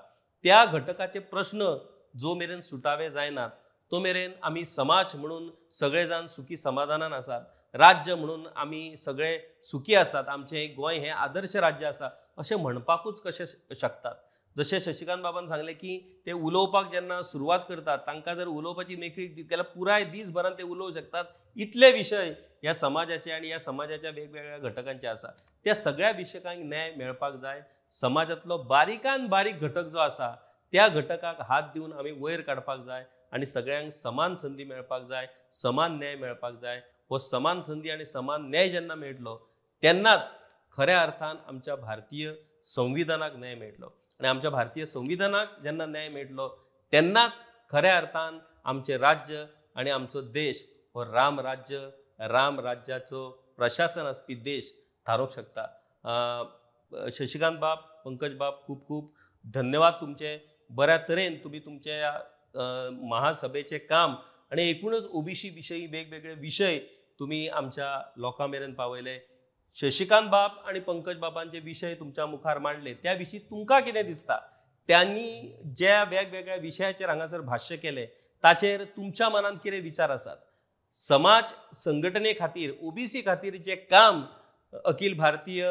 त्या घटकाचे प्रश्न जो मेरेन सुटावे जायनात तो मेरेन आमी समाज म्हणून सगळे जाण सुखी समाधानान आसात राज्य म्हणून आमी सगळे सुखी आसात आमचें गोंय हें आदर्श राज्य आसा अशें म्हणपाकूच कशें शकतात जशें शशिकांत बाबान सांगलें की ते उलोवपाक जेन्ना सुरवात करतात तांकां जर उलोवपाची मेकळीक दित जाल्यार पुराय दीसभरान ते उलोवंक शकतात इतले विशय ह्या समाजाचे आनी ह्या समाजाच्या वेगवेगळ्या घटकांचे आसा त्या सगळ्या विशयांक न्याय मेळपाक जाय समाजांतलो बारीकान बारीक घटक जो आसा त्या घटकाक हात दिवन आमी वयर काडपाक जाय आनी सगळ्यांक समान संदी मेळपाक जाय समान न्याय मेळपाक जाय हो समान संदी आनी समान न्याय जेन्ना मेळटलो तेन्नाच खऱ्या अर्थान आमच्या भारतीय संविधानाक न्याय मेळटलो आनी आमच्या भारतीय संविधानाक जेन्ना न्याय मेळटलो तेन्नाच खऱ्या अर्थान आमचें राज्य आनी आमचो देश हो राम राज्याचो प्रशासन आसपी देश थारोवंक शकता शशिकांत बाब पंकज बाब खूब खूब धन्यवाद तुमचे बऱ्या तरेन तुमी तुमच्या महासभेचें काम आणि एकूणच ओबीसी विशयी वेगवेगळे विषय तुम्ही आमच्या लोकां मेरेन पावयले. शशिकांत बाब आणि पंकज बाबांचे विषय तुमच्या मुखार मांडले, त्या विशीं तुमकां कितें दिसता? त्यांनी ज्या वेगवेगळ्या विशयाचेर हांगासर भाश्य केले ताचेर तुमच्या मनात कितें विचार आसात? समाज संघटने खातीर, ओबीसी खातीर जे काम अखिल भारतीय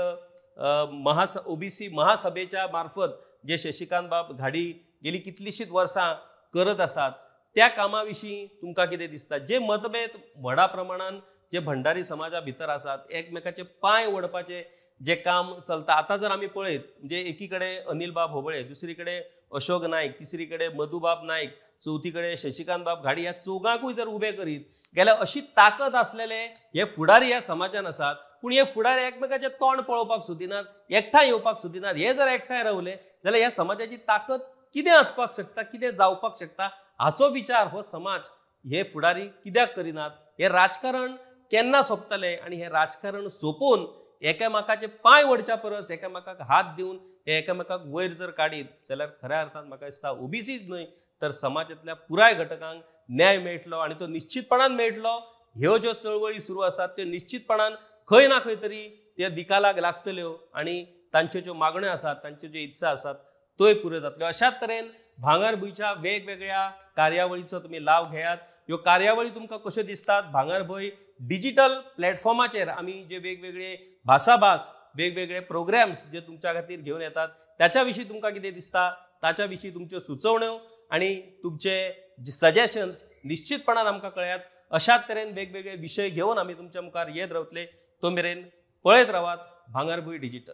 ओबीसी महासभेच्या मार्फत जे शशिकांत बाब घाडी गेली कितलीशींच वर्सां करत आसात, त्या कामा विशीं तुमकां कितें दिसता? जे मतभेद व्हडा प्रमाणान जे भंडारी समाजा भितर आसात, एकमेकाचे पांय ओडपाचे जे काम चलता, आतां जर आमी पळयत म्हणजे एकीकडे अनिल बाब होबळे, दुसरीकडे अशोक नायक, तिसरीकडे मधुबाब नायक, चौथीकडे शशिकांत बाब घाडी, ह्या चौगांकूय जर उबे करीत गेल्यार अशी ताकद असलेले हे फुडारी ह्या समाजान आसात. पूण हे फुडारी एकमेकाचे तोंड पळोवपाक सोदिनात, एकठांय येवपाक सोदिनात. हे जर एकठांय रावले जाल्यार ह्या समाजाची ताकद कितें आसपाक शकता, कितें जावपाक शकता, हाचो विचार हो समाज हे फुडारी कित्याक करिनात? हे राजकारण केन्ना सोंपतलें? आणि हे राजकारण सोंपोवन एकामेकाचे पांय ओडच्या परस एकामेकाक हात दिवन हे एकामेकाक वयर जर काडीत जाल्यार खऱ्या अर्थान म्हाका दिसता ओबीसीच न्हय तर समाजांतल्या पुराय घटकांक न्याय मेळटलो, आणि तो निश्चितपणान मेळटलो. ह्यो ज्यो चळवळी सुरू आसात त्यो निश्चितपणान खंय ना खंय तरी त्या दिकालाक लागतल्यो, आणि तांच्यो ज्यो मागण्यो आसात, तांच्यो ज्यो इत्सा आसात त्योय पुऱ्यो जातल्यो. अशाच तरेन भांगरभूंयच्या वेगवेगळ्या कार्यावळींचो तुमी लाव घेयात. ह्यो कार्यावळी तुमकां कश्यो दिसतात? भांगरभूंय डिजिटल प्लॅटफॉर्माचेर आमी जे वेगवेगळे भासाभास वेगवेगळे प्रोग्राम्स जे तुमच्या खातीर घेवन येतात, त्याच्या विशीं तुमकां कितें दिसता? ताच्या विशीं तुमच्यो सुचोवण्यो आणि तुमचे सजेशन्स निश्चितपणान आमकां कळयात. अशाच तरेन वेगवेगळे विशय घेवन आमी तुमच्या मुखार येत रावतले. तो मेरेन पळयत रावात भांगरभूंय डिजिटल.